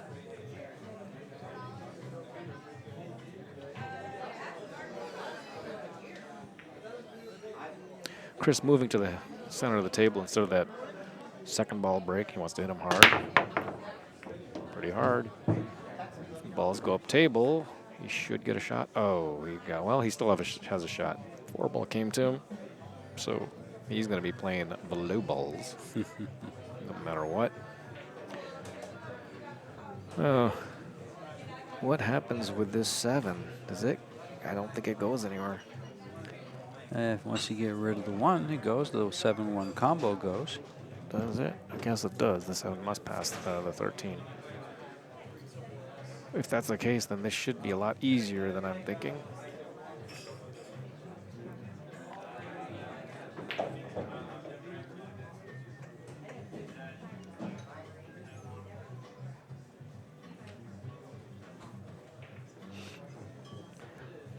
Speaker 2: Chris moving to the center of the table instead of that 2nd ball break. He wants to hit him hard. Pretty hard. Balls go up table. He should get a shot. Oh, well, he still has a shot. 4-ball came to him. So he's going to be playing blue balls. No matter what. Oh, what happens with this 7? Does it? I don't think it goes anywhere.
Speaker 3: Once you get rid of the 1, it goes. The 7-1 combo goes.
Speaker 2: Does it? I guess it does. The 7 must pass the 13. If that's the case, then this should be a lot easier than I'm thinking.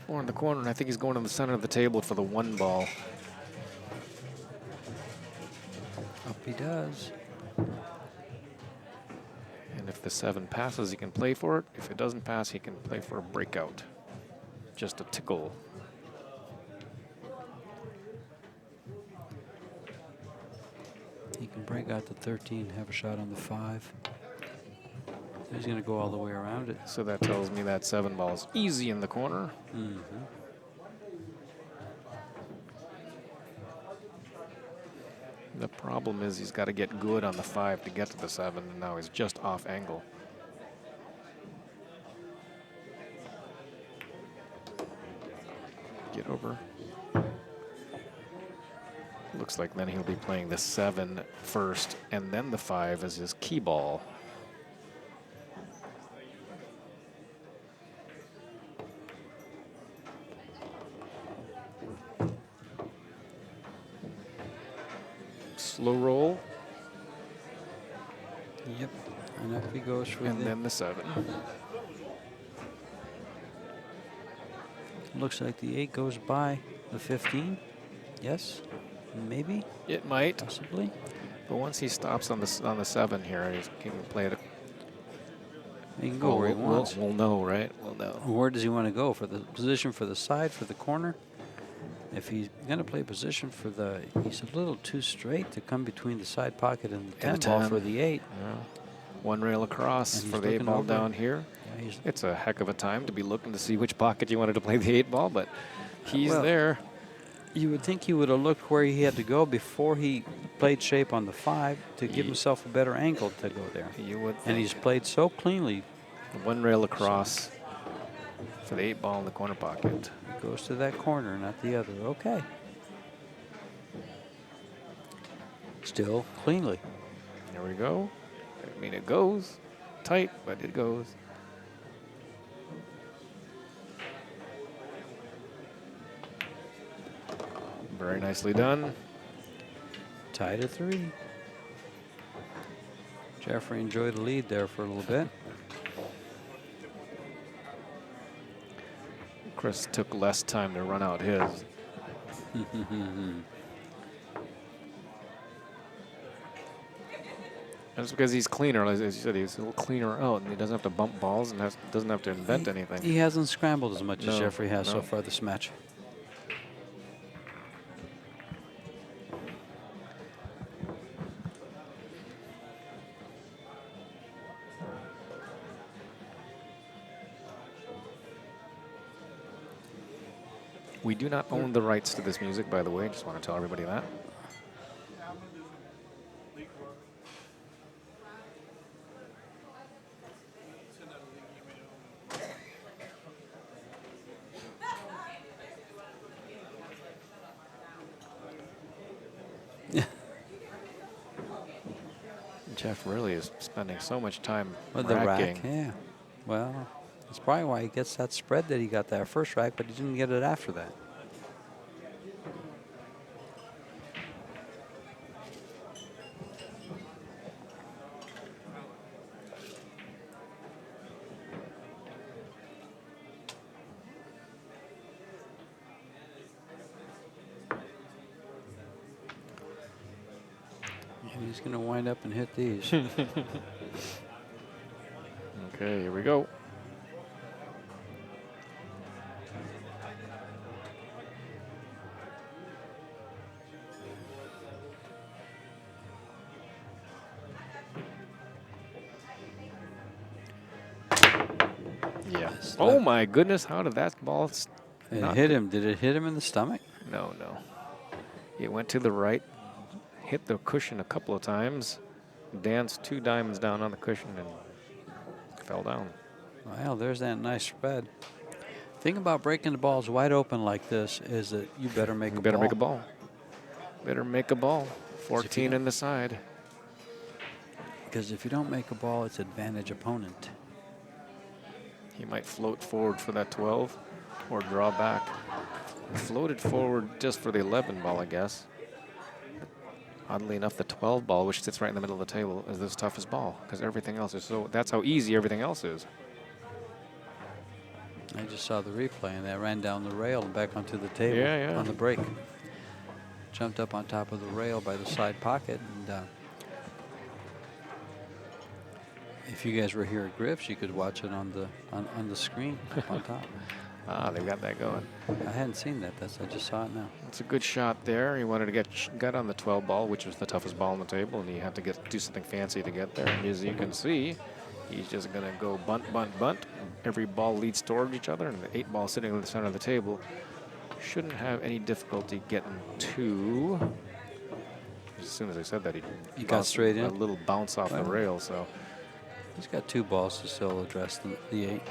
Speaker 2: Four in the corner, and I think he's going to the center of the table for the 1-ball.
Speaker 3: Up he does.
Speaker 2: And if the 7 passes, he can play for it. If it doesn't pass, he can play for a breakout. Just a tickle.
Speaker 3: He can break out the 13, have a shot on the 5. He's going to go all the way around it.
Speaker 2: So that tells me that 7 ball is easy in the corner.
Speaker 3: Mm-hmm.
Speaker 2: The problem is he's got to get good on the 5 to get to the 7, and now he's just off angle. Get over. Looks like then he'll be playing the 7 first, and then the 5 as his key ball. Slow roll.
Speaker 3: Yep. And up he goes for
Speaker 2: and then the 7.
Speaker 3: Looks like the 8 goes by the 15. Yes. Maybe.
Speaker 2: It might.
Speaker 3: Possibly.
Speaker 2: But once he stops on the 7 here, he can play it.
Speaker 3: He can go where he wants.
Speaker 2: We'll know, right? We'll know.
Speaker 3: Where does he want to go? For the position for the side, for the corner? If he's going to play position for the, he's a little too straight to come between the side pocket and the 10 ball for the 8.
Speaker 2: Yeah. One rail across for the 8 ball down here.
Speaker 3: Yeah,
Speaker 2: it's a heck of a time to be looking to see which pocket you wanted to play the 8 ball, but he's there.
Speaker 3: You would think he would have looked where he had to go before he played shape on the 5 to give himself a better angle to go there.
Speaker 2: You would.
Speaker 3: And he's played so cleanly.
Speaker 2: One rail across for the 8 ball in the corner pocket.
Speaker 3: Goes to that corner, not the other. Okay. Still cleanly.
Speaker 2: There we go. I mean, it goes tight, but it goes. Very nicely done.
Speaker 3: Tied at 3. Jeffrey enjoyed the lead there for a little bit.
Speaker 2: Chris took less time to run out his. That's because he's cleaner, as you said, he's a little cleaner out, and he doesn't have to bump balls and doesn't have to invent anything.
Speaker 3: He hasn't scrambled as much as Jeffrey has
Speaker 2: no.
Speaker 3: so far this match.
Speaker 2: We do not own the rights to this music, by the way. Just want to tell everybody that. Jeff really is spending so much time
Speaker 3: with the rack. Yeah. Well, that's probably why he gets that spread that he got that first rack, but he didn't get it after that. He's going to wind up and hit these.
Speaker 2: Okay, here we go. Yeah. Oh my goodness, how did that ball
Speaker 3: it hit him? Did it hit him in the stomach?
Speaker 2: No, no. It went to the right, hit the cushion a couple of times, danced 2 diamonds down on the cushion, and fell down.
Speaker 3: Well, there's that nice spread. Thing about breaking the balls wide open like this is that you better make a ball.
Speaker 2: Better make a ball. Better make a ball. 14 in the side.
Speaker 3: Because if you don't make a ball, it's advantage opponent.
Speaker 2: He might float forward for that 12 or draw back. Floated forward just for the 11 ball, I guess. Oddly enough, the 12 ball, which sits right in the middle of the table, is the toughest ball because everything else is so. That's how easy everything else is.
Speaker 3: I just saw the replay, and that ran down the rail and back onto the table
Speaker 2: Yeah.
Speaker 3: on the break. Jumped up on top of the rail by the side pocket, and if you guys were here at Griff's, you could watch it on the screen up on top.
Speaker 2: They've got that going.
Speaker 3: I hadn't seen that. I just saw it now.
Speaker 2: It's a good shot there. He wanted to get on the 12 ball, which was the toughest ball on the table, and you have to do something fancy to get there. And as you can see, he's just going to go bunt, bunt, bunt. Every ball leads toward each other, and the 8 ball sitting on the center of the table shouldn't have any difficulty getting to. As soon as I said that,
Speaker 3: he got straight in.
Speaker 2: A little bounce off the rail, so.
Speaker 3: He's got 2 balls to still address the 8.
Speaker 2: Yeah.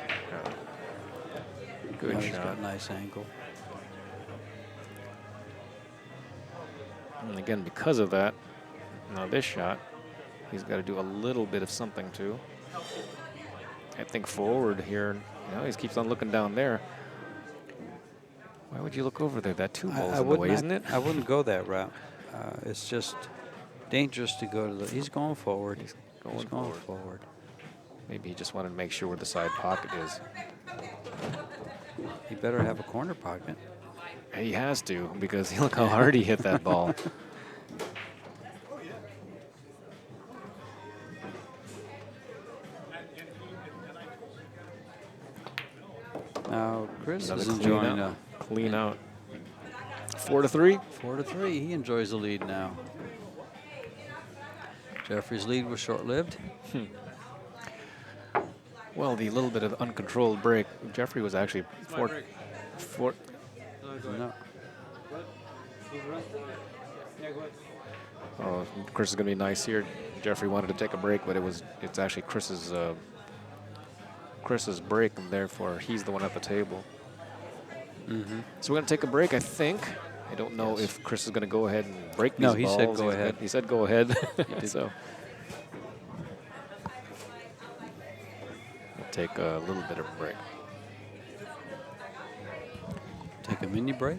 Speaker 2: Good shot.
Speaker 3: He's got a nice angle.
Speaker 2: And again, because of that, now this shot, he's got to do a little bit of something too. I think forward here, he keeps on looking down there. Why would you look over there? That 2 ball's in the way, isn't it?
Speaker 3: I wouldn't go that route. It's just dangerous to go to the. He's going forward. He's going forward.
Speaker 2: Maybe he just wanted to make sure where the side pocket is.
Speaker 3: He better have a corner pocket.
Speaker 2: He has to, because look how hard he hit that ball.
Speaker 3: Now Chris
Speaker 2: Another
Speaker 3: is enjoying a
Speaker 2: clean out. 4-3.
Speaker 3: 4-3. He enjoys the lead now. Jeffrey's lead was short-lived.
Speaker 2: Well, the little bit of uncontrolled break, Jeffrey was actually four.
Speaker 3: No.
Speaker 2: Oh, Chris is going to be nice here. Jeffrey wanted to take a break, but it's actually Chris's break, and therefore he's the one at the table. So we're going to take a break, I think. I don't know if Chris is going to go ahead and break these balls.
Speaker 3: No, he said go ahead.
Speaker 2: He said go ahead. So we'll take a little bit of a break.
Speaker 3: Take a mini break.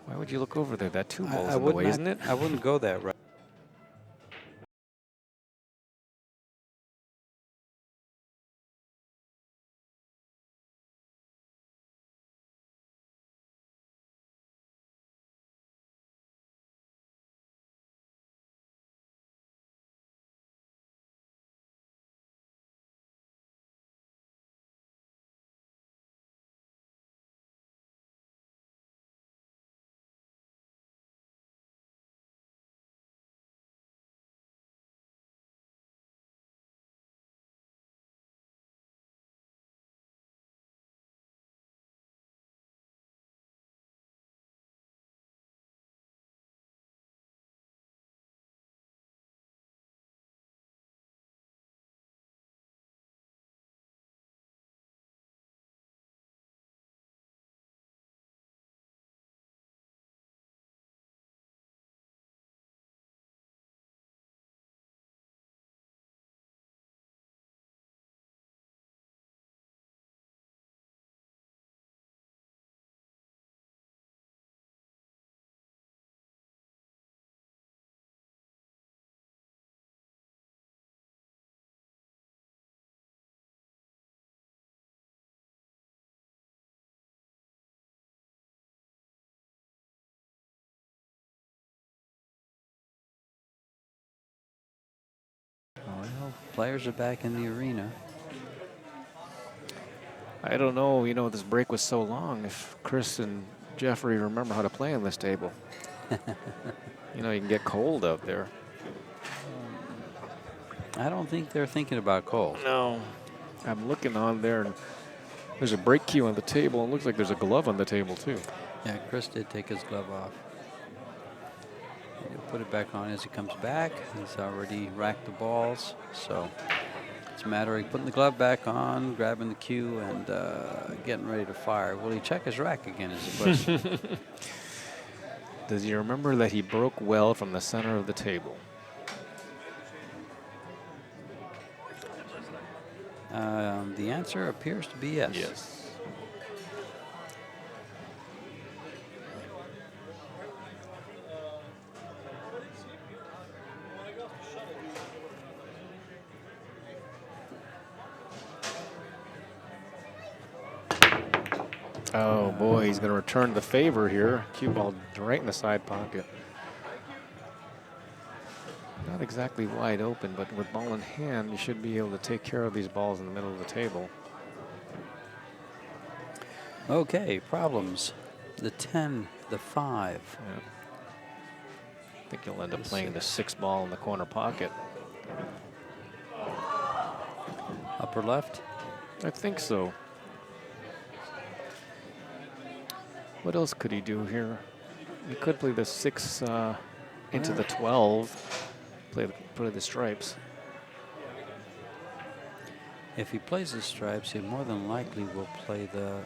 Speaker 2: Why would you look over there? That 2 ball's in the way, isn't it?
Speaker 3: I wouldn't go that route. Well, players are back in the arena.
Speaker 2: I don't know, you know, this break was so long, if Chris and Jeffrey remember how to play on this table. You know, you can get cold out there.
Speaker 3: I don't think they're thinking about cold.
Speaker 2: No. I'm looking on there, and there's a break cue on the table, and it looks like there's a glove on the table, too.
Speaker 3: Yeah, Chris did take his glove off. He'll put it back on as he comes back. He's already racked the balls, so it's a matter of putting the glove back on, grabbing the cue, and getting ready to fire. Will he check his rack again is the question.
Speaker 2: Does he remember that he broke well from the center of the table?
Speaker 3: The answer appears to be yes.
Speaker 2: Yes. Oh boy, he's going to return the favor here. Cue ball right in the side pocket. Not exactly wide open, but with ball in hand, you should be able to take care of these balls in the middle of the table.
Speaker 3: Okay, problems. The 10, the 5.
Speaker 2: Yeah. I think you'll end up playing the 6 ball in the corner pocket.
Speaker 3: Upper left?
Speaker 2: I think so. What else could he do here? He could play the 6 into the 12. Play the stripes.
Speaker 3: If he plays the stripes, he more than likely will play the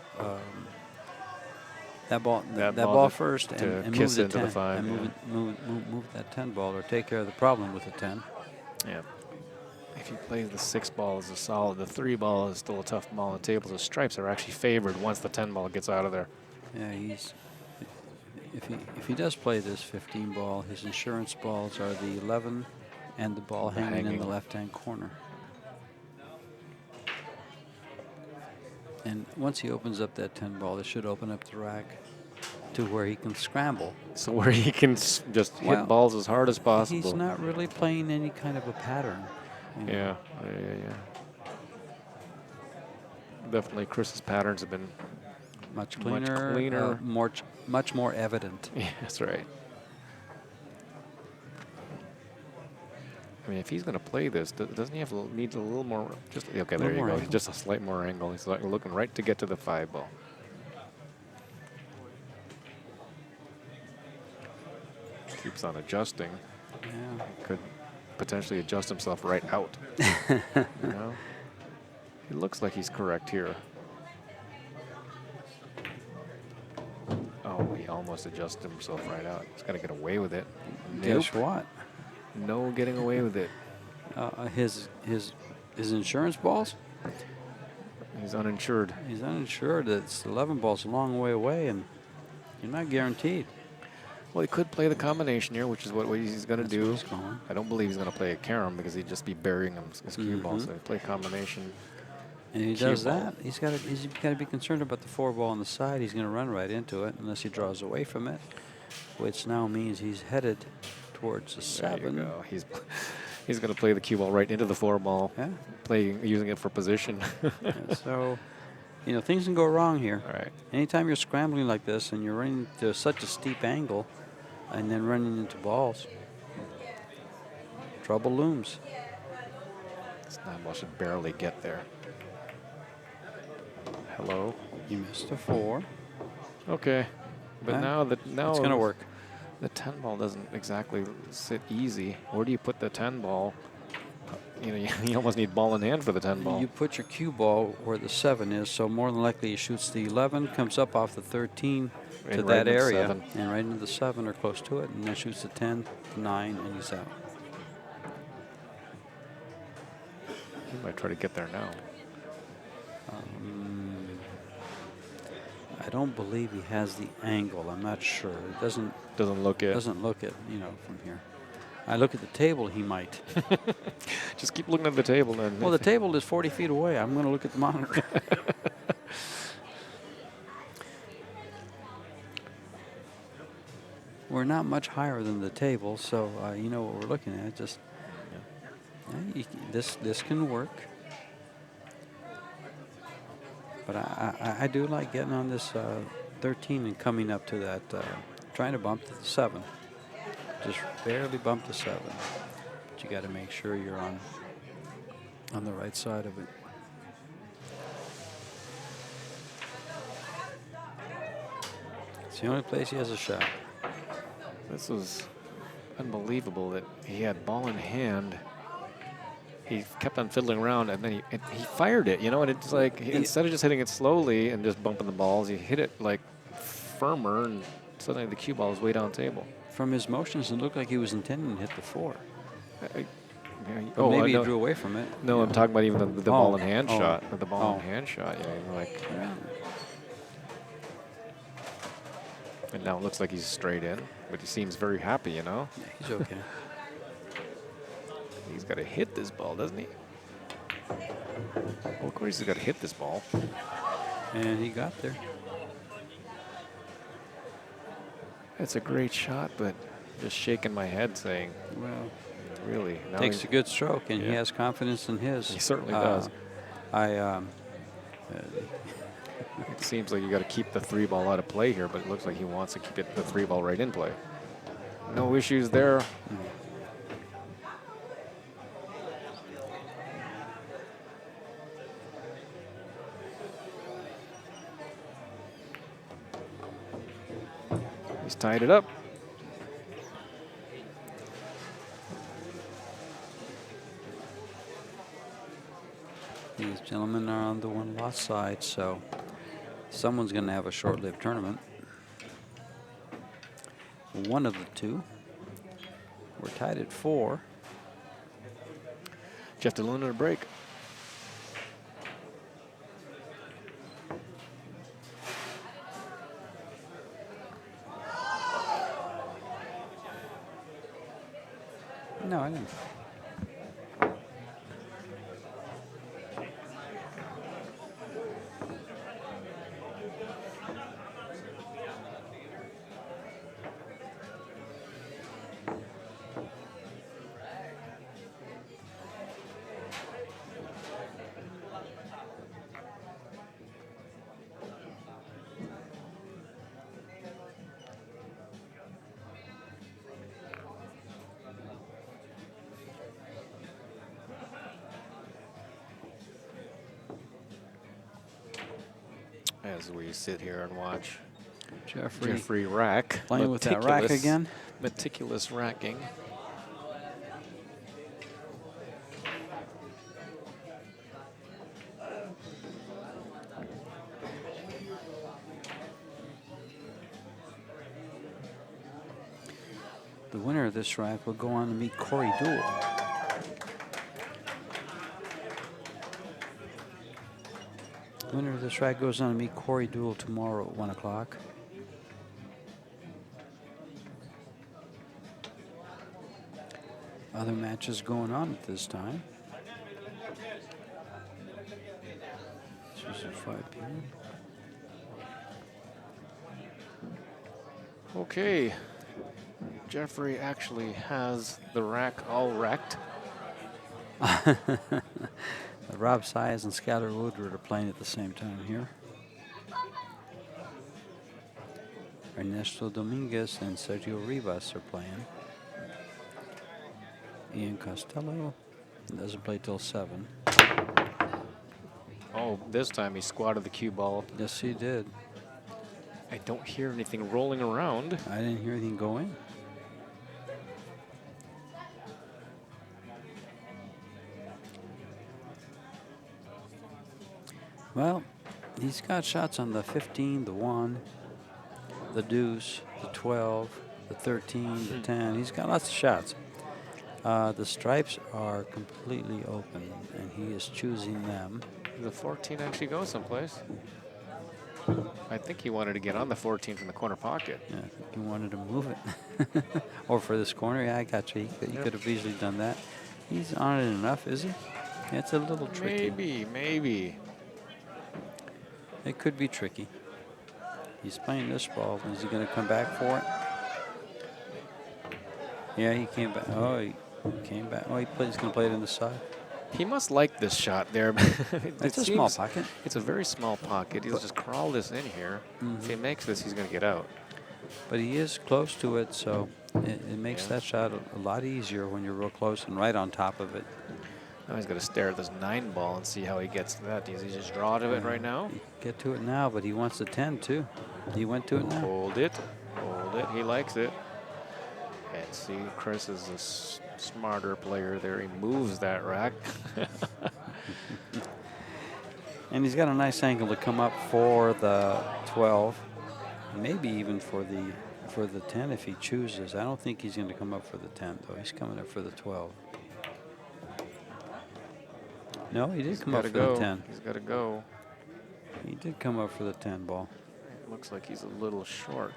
Speaker 3: that ball first and move the 10 and move that 10 ball, or take care of the problem with the 10.
Speaker 2: Yeah. If he plays the 6 ball as a solid, the 3 ball is still a tough ball on the table. So stripes are actually favored once the 10 ball gets out of there.
Speaker 3: Yeah, if he does play this 15 ball, his insurance balls are the 11 and the ball hanging in the left-hand corner. And once he opens up that 10 ball, it should open up the rack to where he can scramble.
Speaker 2: So where he can just hit balls as hard as possible.
Speaker 3: He's not really playing any kind of a pattern.
Speaker 2: Yeah. Definitely Chris's patterns have been
Speaker 3: much cleaner. Much more evident.
Speaker 2: Yeah, that's right. I mean, if he's going to play this, doesn't he need a little more? Just okay, there you go. Angle. Just a slight more angle. He's like looking right to get to the 5 ball. Keeps on adjusting.
Speaker 3: Yeah.
Speaker 2: Could potentially adjust himself right out. You know? It looks like he's correct here. Oh, he almost adjusted himself right out. He's got to get away with it.
Speaker 3: Guess what?
Speaker 2: No getting away with it.
Speaker 3: His insurance balls?
Speaker 2: He's uninsured.
Speaker 3: He's uninsured. It's 11 balls a long way away, and you're not guaranteed.
Speaker 2: Well, he could play the combination here, which is what he's going to do. I don't believe he's going to play a carom because he'd just be burying his cue ball. So he play combination.
Speaker 3: And he does that. He's got to be concerned about the 4 ball on the side. He's going to run right into it unless he draws away from it, which now means he's headed towards the 7.
Speaker 2: There you go. He's going to play the cue ball right into the 4 ball.
Speaker 3: Yeah.
Speaker 2: Using it for position.
Speaker 3: Yeah, so, you know, things can go wrong here.
Speaker 2: All right.
Speaker 3: Anytime you're scrambling like this and you're running to such a steep angle, and then running into balls, trouble looms.
Speaker 2: This 9 ball should barely get there. Hello.
Speaker 3: You missed a 4.
Speaker 2: Okay, but now
Speaker 3: it's going to work.
Speaker 2: The 10 ball doesn't exactly sit easy. Where do you put the 10 ball? You know, you almost need ball in hand for the 10 ball.
Speaker 3: You put your cue ball where the 7 is, so more than likely he shoots the 11, comes up off the 13 to that area, and right into the 7 or close to it, and then shoots the 10, the 9, and he's out.
Speaker 2: He might try to get there now.
Speaker 3: I don't believe he has the angle. I'm not sure. It doesn't
Speaker 2: look it.
Speaker 3: Doesn't look it, you know, from here. I look at the table, he might.
Speaker 2: Just keep looking at the table then.
Speaker 3: Well, the table is 40 feet away. I'm going to look at the monitor. We're not much higher than the table, so you know what we're looking at. Just this can work. But I do like getting on this 13 and coming up to that, trying to bump to the 7. Just barely bump to 7. But you got to make sure you're on the right side of it. It's the only place he has a shot.
Speaker 2: This was unbelievable that he had ball in hand. He kept on fiddling around, and then he fired it, you know, and it's like, instead of just hitting it slowly and just bumping the balls, he hit it like firmer, and suddenly the cue ball is way down table.
Speaker 3: From his motions, it looked like he was intending to hit the 4.
Speaker 2: Maybe
Speaker 3: he drew away from it.
Speaker 2: No, I'm talking about even the ball in hand shot. The ball in
Speaker 3: Oh.
Speaker 2: hand shot, like. And now it looks like he's straight in, but he seems very happy, you know?
Speaker 3: Yeah, he's okay.
Speaker 2: He's got to hit this ball, doesn't he? Well, of course he's got to hit this ball.
Speaker 3: And he got there.
Speaker 2: It's a great shot, but just shaking my head saying,
Speaker 3: well,
Speaker 2: really? Now
Speaker 3: takes a good stroke, and he has confidence in his.
Speaker 2: He certainly does.
Speaker 3: It
Speaker 2: seems like you got to keep the 3 ball out of play here, but it looks like he wants to keep the 3 ball right in play. No issues there. He's tied it up.
Speaker 3: These gentlemen are on the one-loss side, so someone's going to have a short-lived tournament. One of the two. We're tied at 4.
Speaker 2: Jeff DeLuna to break.
Speaker 3: No, I didn't.
Speaker 2: As we sit here and watch
Speaker 3: Jeffrey
Speaker 2: rack.
Speaker 3: Playing with that rack again.
Speaker 2: Meticulous racking.
Speaker 3: The winner of this rack will go on to meet Corey Deuel. The winner of this rack goes on to meet Corey Deuel tomorrow at 1 o'clock. Other matches going on at this time. This is at 5 p.m.
Speaker 2: Okay. Jeffrey actually has the rack all wrecked.
Speaker 3: Rob Size and Skylar Woodward are playing at the same time here. Ernesto Dominguez and Sergio Rivas are playing. Ian Costello doesn't play till 7.
Speaker 2: Oh, this time he squatted the cue ball.
Speaker 3: Yes, he did.
Speaker 2: I don't hear anything rolling around.
Speaker 3: I didn't hear anything go in. Well, he's got shots on the 15, the 1, the deuce, the 12, the 13, the 10. He's got lots of shots. The stripes are completely open, and he is choosing them.
Speaker 2: Did the 14 actually go someplace? I think he wanted to get on the 14 from the corner pocket.
Speaker 3: Yeah, I think he wanted to move it. Or for this corner. Yeah, I got you. He could have easily done that. He's on it enough, is he? Yeah, it's a little tricky.
Speaker 2: Maybe.
Speaker 3: It could be tricky. He's playing this ball. Is he going to come back for it? Yeah, he came back. Oh, Came back. Oh, he's going to play it in the side.
Speaker 2: He must like this shot there.
Speaker 3: It's a small pocket.
Speaker 2: It's a very small pocket. He'll just crawl this in here. If he makes this, he's going to get out.
Speaker 3: But he is close to it, so it makes that shot a lot easier when you're real close and right on top of it.
Speaker 2: Now he's going to stare at this 9 ball and see how he gets to that. Does he just draw to it right now?
Speaker 3: Get to it now, but he wants the 10 too. He went to it now.
Speaker 2: Hold it. Hold it. He likes it. And see, Chris is a smarter player there. He moves that rack.
Speaker 3: And he's got a nice angle to come up for the 12, maybe even for the 10 if he chooses. I don't think he's going to come up for the 10 though. He's coming up for the 12. No, he did come up for the 10.
Speaker 2: He's got to go.
Speaker 3: He did come up for the 10 ball.
Speaker 2: It looks like he's a little short.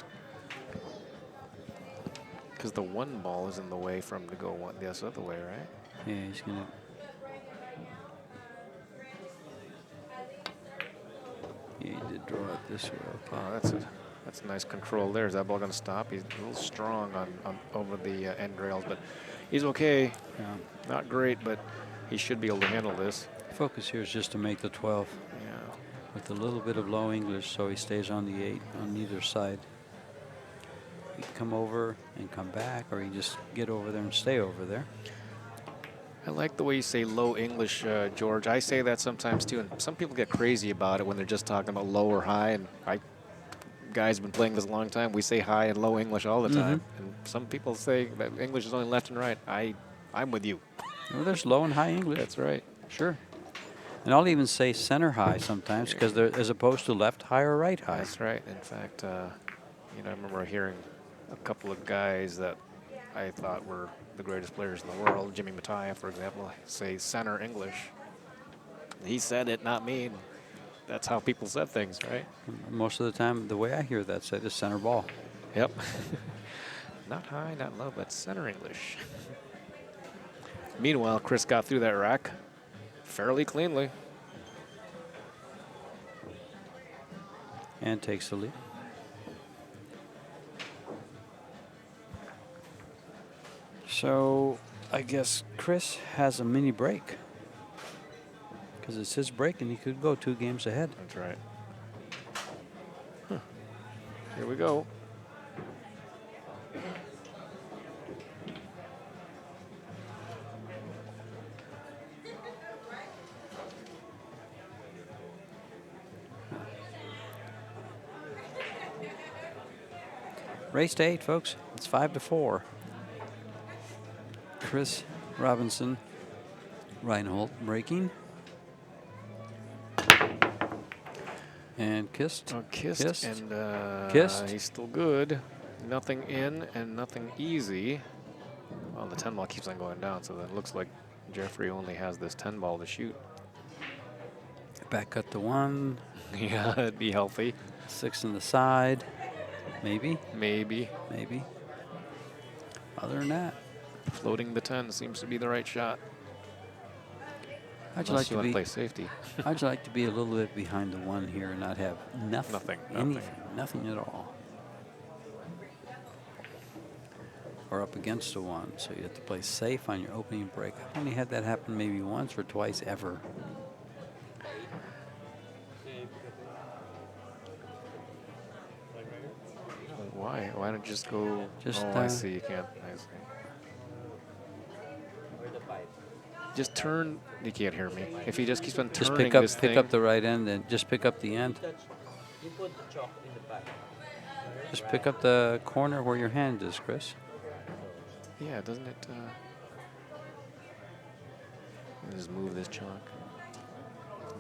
Speaker 2: Because the 1 ball is in the way for him to go this other way, right?
Speaker 3: Yeah, he's going to. Yeah, he did draw it this way. Okay.
Speaker 2: Oh, that's a nice control there. Is that ball going to stop? He's a little strong on over the end rails, but he's okay.
Speaker 3: Yeah.
Speaker 2: Not great, but he should be able to handle this.
Speaker 3: Focus here is just to make the 12.
Speaker 2: Yeah.
Speaker 3: With a little bit of low English, so he stays on the 8 on either side. He can come over and come back, or he just get over there and stay over there.
Speaker 2: I like the way you say low English, George. I say that sometimes too, and some people get crazy about it when they're just talking about low or high. And guys have been playing this a long time. We say high and low English all the time. And some people say that English is only left and right. I'm with you.
Speaker 3: Well, there's low and high English.
Speaker 2: That's right.
Speaker 3: Sure. And I'll even say center high sometimes, because there, as opposed to left high or right high.
Speaker 2: That's right. In fact, I remember hearing a couple of guys that I thought were the greatest players in the world, Jimmy Mattia, for example, say center English. He said it, not me. That's how people said things, right?
Speaker 3: Most of the time, the way I hear that said is center ball.
Speaker 2: Yep. Not high, not low, but center English. Meanwhile, Chris got through that rack fairly cleanly.
Speaker 3: And takes the lead. So I guess Chris has a mini break, because it's his break and he could go 2 games ahead.
Speaker 2: That's right. Huh. Here we go.
Speaker 3: Race to 8, folks. It's 5-4. Chris Robinson, Reinhold breaking. And kissed.
Speaker 2: Oh, kissed. And
Speaker 3: kissed.
Speaker 2: He's still good. Nothing in and nothing easy. Well, the 10 ball keeps on going down, so that looks like Jeffrey only has this 10 ball to shoot.
Speaker 3: Back cut to 1.
Speaker 2: Yeah, it'd be healthy.
Speaker 3: 6 in the side. Maybe.
Speaker 2: Maybe.
Speaker 3: Maybe. Other than that,
Speaker 2: floating the 10 seems to be the right shot.
Speaker 3: How'd you like
Speaker 2: to play safety?
Speaker 3: How'd you like to be a little bit behind the 1 here and not have nothing. Nothing at all. Or up against the 1, so you have to play safe on your opening break. I've only had that happen maybe once or twice ever.
Speaker 2: Why? Why don't you just go?
Speaker 3: Just,
Speaker 2: I see. You can't. I see. Just turn. You can't hear me. If he just keeps on turning
Speaker 3: just pick up the right end, and just pick up the end.
Speaker 1: You put the chalk in the back.
Speaker 3: Just pick up the corner where your hand is, Chris.
Speaker 2: Yeah, doesn't it? Just move this chalk.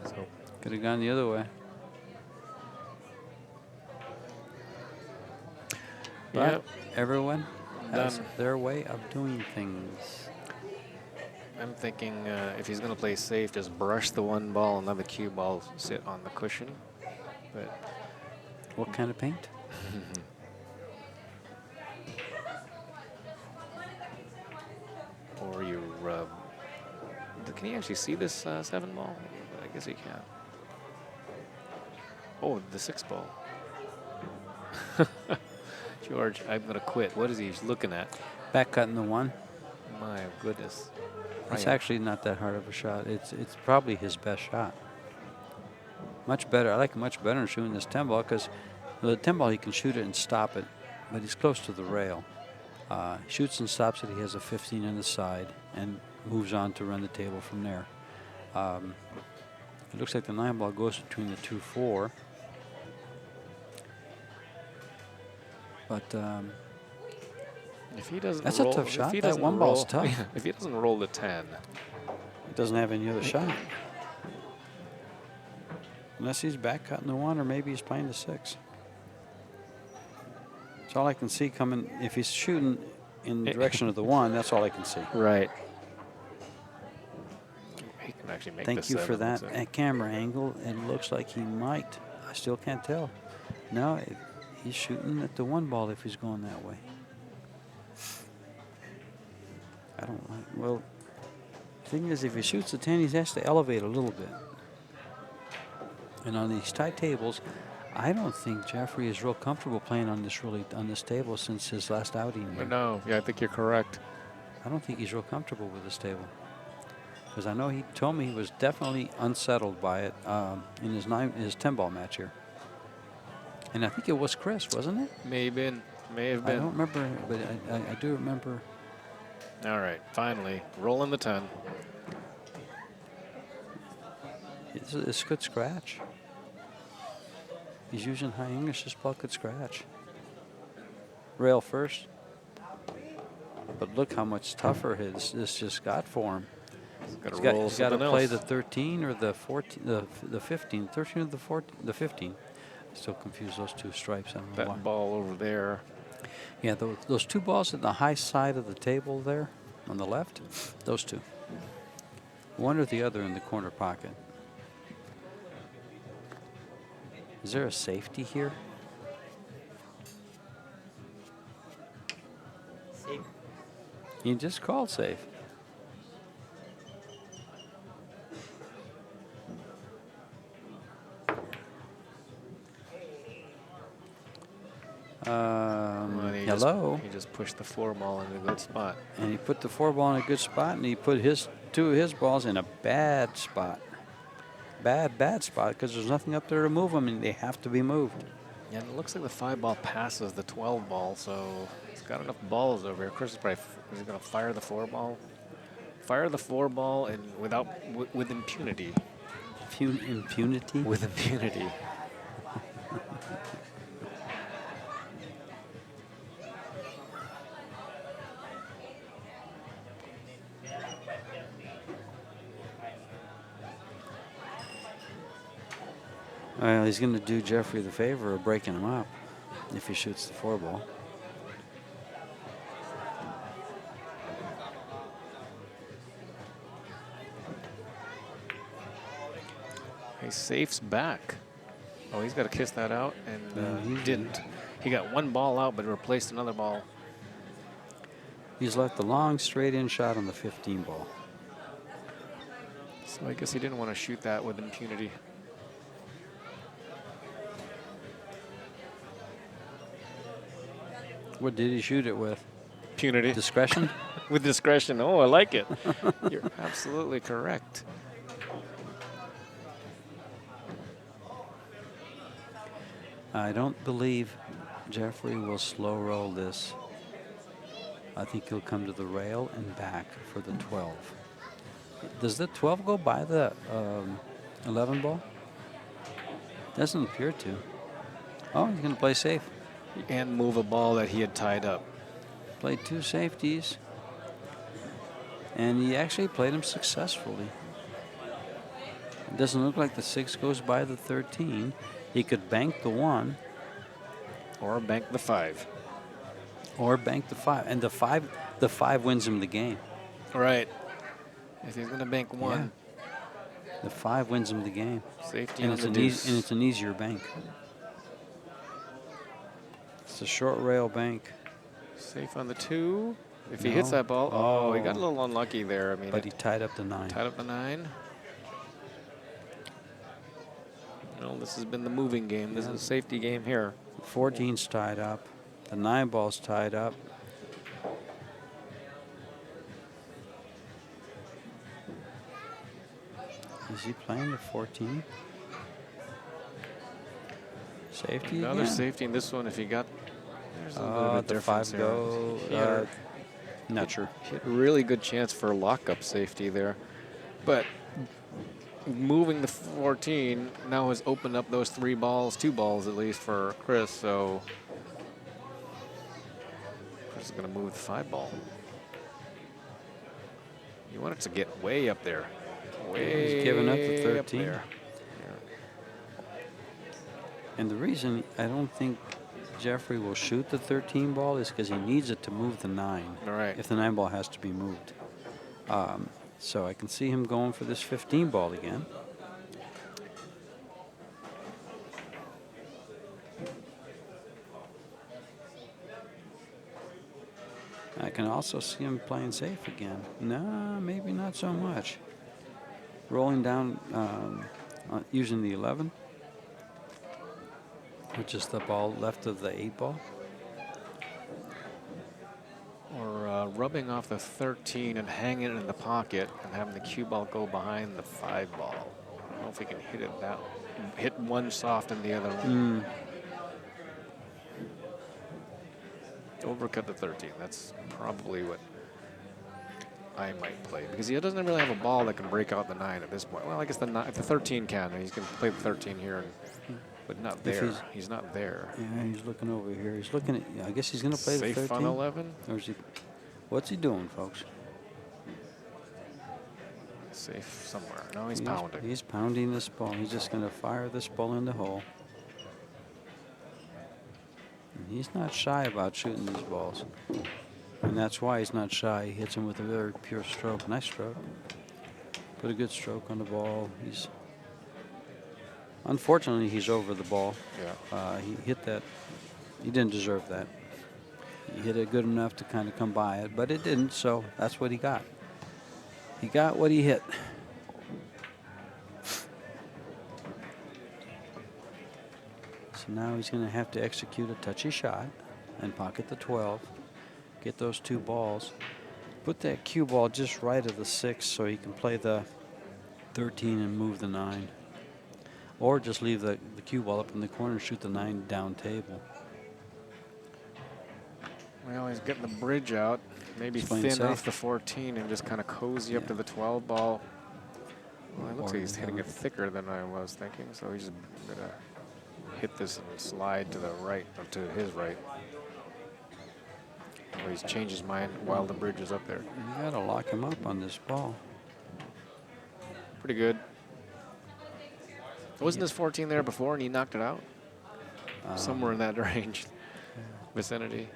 Speaker 2: Let's hope.
Speaker 3: Could have gone the other way. But everyone has their way of doing things.
Speaker 2: I'm thinking if he's going to play safe, just brush the 1 ball and let the cue ball sit on the cushion. But
Speaker 3: what kind of paint?
Speaker 2: Or you rub. Can you actually see this 7 ball? I guess you can. Oh, the 6 ball. George, I'm going to quit. What is he looking at?
Speaker 3: Back cutting the 1.
Speaker 2: My goodness.
Speaker 3: It's
Speaker 2: Right.
Speaker 3: actually not that hard of a shot. It's probably his best shot. Much better. I like it much better than shooting this 10 ball because the 10 ball he can shoot it and stop it, but he's close to the rail. He shoots and stops it. He has a 15 on the side and moves on to run the table from there. It looks like the 9 ball goes between the 2-4. But
Speaker 2: If he doesn't
Speaker 3: that's
Speaker 2: roll,
Speaker 3: a tough
Speaker 2: if
Speaker 3: shot.
Speaker 2: he
Speaker 3: That
Speaker 2: doesn't
Speaker 3: one
Speaker 2: roll,
Speaker 3: ball's tough.
Speaker 2: yeah, if he doesn't roll the 10,
Speaker 3: he doesn't have any other shot. Unless he's back cutting the 1, or maybe he's playing the 6. That's all I can see coming. If he's shooting in the direction of the 1, that's all I can see.
Speaker 2: right. He can actually make
Speaker 3: Thank
Speaker 2: the
Speaker 3: you for
Speaker 2: 7,
Speaker 3: that
Speaker 2: looks like.
Speaker 3: camera angle. It looks like he might. I still can't tell. No, he's shooting at the 1 ball if he's going that way. I don't like. Well, the thing is, if he shoots the 10, he has to elevate a little bit. And on these tight tables, I don't think Jeffrey is real comfortable playing on this table since his last outing here.
Speaker 2: No, yeah, I think you're correct.
Speaker 3: I don't think he's real comfortable with this table. Because I know he told me he was definitely unsettled by it in his 10 ball match here. And I think it was Chris, wasn't it?
Speaker 2: May have been.
Speaker 3: I don't remember, but I do remember.
Speaker 2: All right, finally, rolling the 10.
Speaker 3: It's good scratch. He's using high English. This ball could scratch. Rail first. But look how much tougher this just got for him.
Speaker 2: He's
Speaker 3: Got to play
Speaker 2: else.
Speaker 3: the 13 or the 14, the 15. 13 or the 14, the 15. Still confuse those two stripes. I don't know why.
Speaker 2: That ball over there.
Speaker 3: Yeah, those 2 balls at the high side of the table there on the left, those 2. One or the other in the corner pocket. Is there a safety here?
Speaker 1: Safe.
Speaker 3: He just called safe.
Speaker 2: Well,
Speaker 3: Hello.
Speaker 2: He just pushed the 4 ball in a good spot.
Speaker 3: And he put the 4 ball in a good spot, and he put 2 of his balls in a bad spot. Bad spot, because there's nothing up there to move them, and they have to be moved.
Speaker 2: Yeah, and it looks like the 5 ball passes the 12 ball, so he's got enough balls over here. Chris is probably is he going to fire the 4 ball? Fire the 4 ball and with impunity.
Speaker 3: Impunity?
Speaker 2: With impunity.
Speaker 3: Well, he's going to do Jeffrey the favor of breaking him up if he shoots the 4 ball.
Speaker 2: He safes back. Oh, he's got to kiss that out, and
Speaker 3: he
Speaker 2: he didn't. He got 1 ball out, but replaced another ball.
Speaker 3: He's left the long straight-in shot on the 15 ball.
Speaker 2: So I guess he didn't want to shoot that with impunity.
Speaker 3: What did he shoot it with?
Speaker 2: Impunity.
Speaker 3: Discretion?
Speaker 2: With discretion. Oh, I like it. You're absolutely correct.
Speaker 3: I don't believe Jeffrey will slow roll this. I think he'll come to the rail and back for the 12. Does the 12 go by the 11 ball? Doesn't appear to. Oh, he's going to play safe.
Speaker 2: And move a ball that he had tied up.
Speaker 3: Played 2 safeties. And he actually played them successfully. It doesn't look like the 6 goes by the 13. He could bank the 1.
Speaker 2: Or bank the 5.
Speaker 3: Or bank the 5. And the 5 wins him the game.
Speaker 2: Right. If he's going to bank 1.
Speaker 3: Yeah. The 5 wins him the game.
Speaker 2: Safety
Speaker 3: And
Speaker 2: on
Speaker 3: it's,
Speaker 2: the
Speaker 3: an
Speaker 2: deuce.
Speaker 3: and it's an easier bank. It's a short rail bank.
Speaker 2: Safe on the 2. If he
Speaker 3: No.
Speaker 2: hits that ball, oh, he got a
Speaker 3: Oh.
Speaker 2: little unlucky there. I mean,
Speaker 3: But he tied up the 9.
Speaker 2: tied up the 9. No, this has been the moving game. This is a safety game here.
Speaker 3: 14's tied up. The 9 ball's tied up. Is he playing the 14? Safety
Speaker 2: Another
Speaker 3: again?
Speaker 2: safety in this one if he got. There's a little bit of
Speaker 3: The
Speaker 2: difference
Speaker 3: 5
Speaker 2: here.
Speaker 3: go.
Speaker 2: Here.
Speaker 3: Not sure.
Speaker 2: Hit really good chance for a lockup safety there. But moving the 14 now has opened up those 2 balls at least for Chris. So Chris is going to move the 5 ball. You want it to get way up there. Way
Speaker 3: He's giving up the
Speaker 2: up
Speaker 3: 13.
Speaker 2: there.
Speaker 3: And the reason I don't think Jeffrey will shoot the 13 ball is because he needs it to move the 9.
Speaker 2: All right.
Speaker 3: If the 9 ball has to be moved. So I can see him going for this 15 ball again. I can also see him playing safe again. No, maybe not so much. Rolling down using the 11, which is the ball left of the 8 ball.
Speaker 2: Or rubbing off the 13 and hanging it in the pocket and having the cue ball go behind the 5 ball. I don't know if he can hit it hit one soft and the other one. Overcut the 13. That's probably what I might play because he doesn't really have a ball that can break out the 9 at this point. Well, I guess the 13 can. He's going to play the 13 here, but not there. He's not there.
Speaker 3: Yeah, he's looking over here. He's looking at. I guess he's going to play the 13.
Speaker 2: Safe on 11.
Speaker 3: Or is he? What's he doing, folks?
Speaker 2: Safe somewhere. No, he's pounding.
Speaker 3: He's pounding this ball. He's just going to fire this ball in the hole. And he's not shy about shooting these balls. And that's why he's not shy. He hits them with a very pure stroke. Nice stroke. Put a good stroke on the ball. Unfortunately, he's over the ball.
Speaker 2: Yeah.
Speaker 3: He hit that. He didn't deserve that. He hit it good enough to kind of come by it, but it didn't, so that's what he got. He got what he hit. So now he's going to have to execute a touchy shot and pocket the 12, get those 2 balls, put that cue ball just right of the 6 so he can play the 13 and move the 9. Or just leave the cue ball up in the corner and shoot the 9 down table.
Speaker 2: Well, he's getting the bridge out. Maybe thin off the 14 and just kind of cozy up to the 12 ball. Well, it looks like he's hitting it thicker than I was thinking, so he's just going to hit this and slide to the right, or to his right. Or he's changed his mind while the bridge is up there.
Speaker 3: You got to lock him up on this ball.
Speaker 2: Pretty good. Wasn't this 14 there before and he knocked it out? Somewhere in that range, vicinity.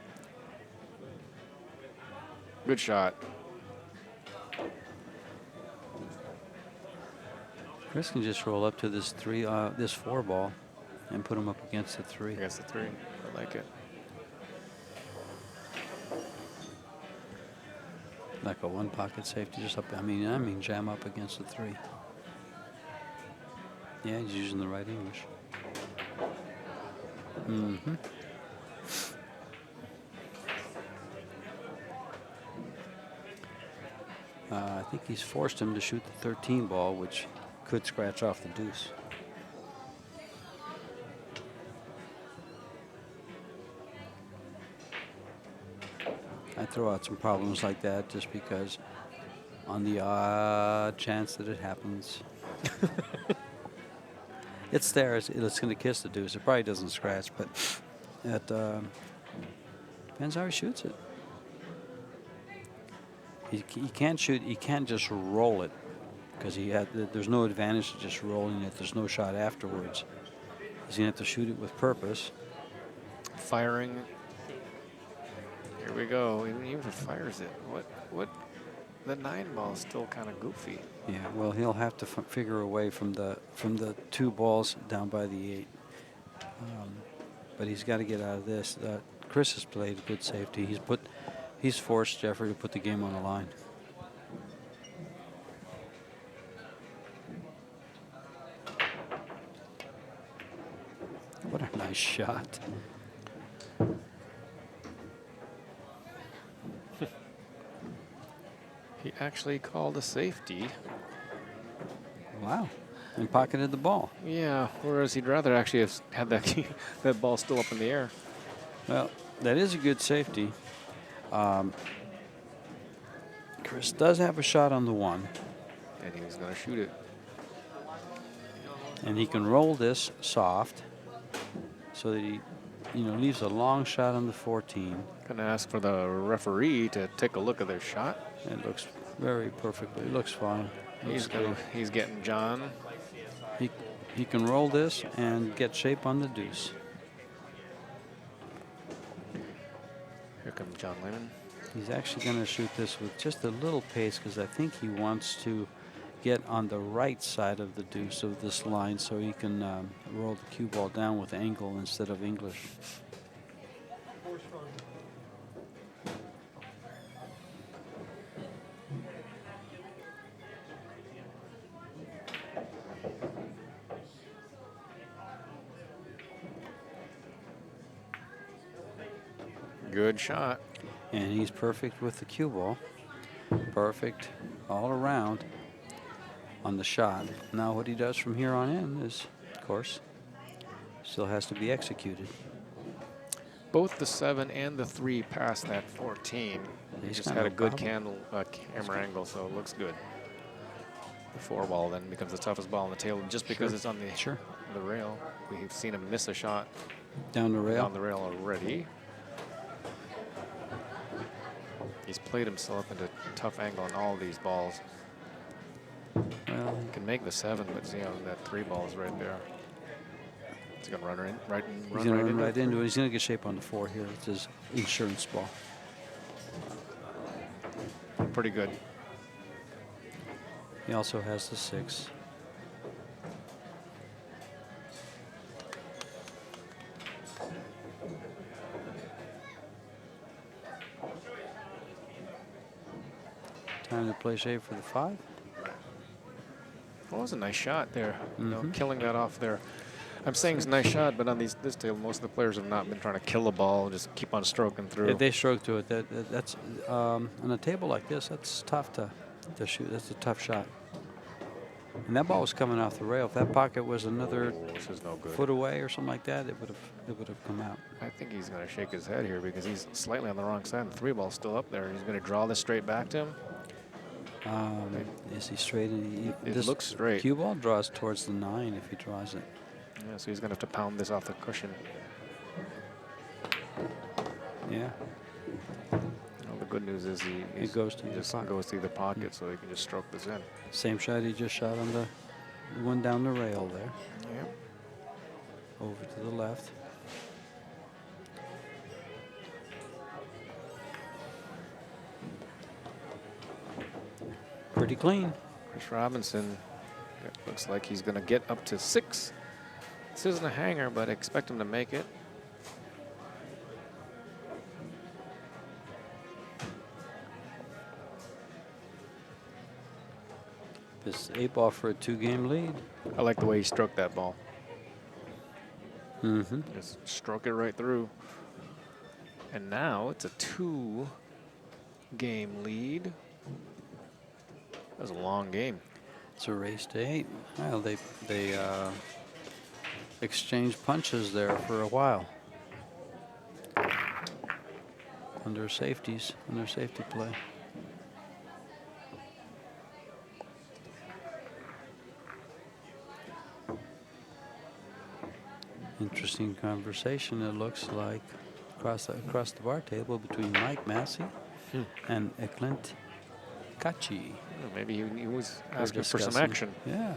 Speaker 2: Good shot.
Speaker 3: Chris can just roll up to this 4 ball and put him up against the 3.
Speaker 2: Against the 3. I like it.
Speaker 3: Like a 1 pocket safety, just up. I mean, jam up against the 3. Yeah, he's using the right English. Mm-hmm. I think he's forced him to shoot the 13 ball, which could scratch off the deuce. I throw out some problems like that just because on the odd chance that it happens. It's there. It's going to kiss the deuce. It probably doesn't scratch, but it depends how he shoots it. He can't shoot. He can't just roll it because there's no advantage to just rolling it. There's no shot afterwards. He's going to have to shoot it with purpose.
Speaker 2: Firing. Here we go. Even if he fires it, what? The 9 ball is still kind of goofy.
Speaker 3: Yeah. Well, he'll have to figure a way from the 2 balls down by the 8. But he's got to get out of this. Chris has played a good safety. He's forced Jeffrey to put the game on the line. What a nice shot.
Speaker 2: He actually called a safety.
Speaker 3: Wow. And pocketed the ball.
Speaker 2: Yeah, whereas he'd rather actually have had that that ball still up in the air.
Speaker 3: Well, that is a good safety. Chris does have a shot on the 1.
Speaker 2: And he was going to shoot it.
Speaker 3: And he can roll this soft so that he, leaves a long shot on the 14.
Speaker 2: Going to ask for the referee to take a look at their shot.
Speaker 3: It looks very perfect. It looks fine.
Speaker 2: He's getting John.
Speaker 3: He can roll this and get shape on the deuce.
Speaker 2: Here comes John Lehman.
Speaker 3: He's actually going to shoot this with just a little pace because I think he wants to get on the right side of the deuce of this line so he can roll the cue ball down with angle instead of English.
Speaker 2: Good shot.
Speaker 3: And he's perfect with the cue ball. Perfect all around on the shot. Now what he does from here on in is, of course, still has to be executed.
Speaker 2: Both the 7 and the 3 past that 14. He just had a good camera angle, so it looks good. The 4 ball then becomes the toughest ball on the table just because it's on the rail. We've seen him miss a shot
Speaker 3: down the rail
Speaker 2: already. He's played himself into tough angle on all these balls.
Speaker 3: Well,
Speaker 2: he can make the 7, but see how that 3 ball is right there. He's going to run right into it.
Speaker 3: He's going to get shape on the 4 here. It's his insurance ball.
Speaker 2: Pretty good.
Speaker 3: He also has the 6. Time to play shape for the 5.
Speaker 2: Well, that was a nice shot there. Killing that off there. I'm saying it's a nice shot, but on this table, most of the players have not been trying to kill the ball, just keep on stroking through.
Speaker 3: Yeah, they stroke to it. That's on a table like this. That's tough to shoot. That's a tough shot. And that ball was coming off the rail. If that pocket was another foot away or something like that, it would have come out.
Speaker 2: I think he's going to shake his head here because he's slightly on the wrong side. The 3 ball's still up there. He's going to draw this straight back to him.
Speaker 3: Is he straight?
Speaker 2: It looks straight.
Speaker 3: Cue ball draws towards the 9 if he draws it.
Speaker 2: Yeah, so he's going to have to pound this off the cushion.
Speaker 3: Yeah.
Speaker 2: Well, the good news is he goes to either pocket, so he can just stroke this in.
Speaker 3: Same shot he just shot on the one down the rail there.
Speaker 2: Yeah.
Speaker 3: Over to the left. Pretty clean.
Speaker 2: Chris Robinson, it looks like he's going to get up to 6. This isn't a hanger, but I expect him to make it.
Speaker 3: This 8 ball for a 2-game lead.
Speaker 2: I like the way he stroked that ball.
Speaker 3: Mm-hmm.
Speaker 2: Just stroke it right through. And now it's a 2-game lead. That was a long game.
Speaker 3: It's a race to 8. Well, they exchanged punches there for a while. Under safety play. Interesting conversation, it looks like, across the bar table between Mike Massey and Eklint Kachi.
Speaker 2: Well, maybe he was asking for some action.
Speaker 3: Yeah.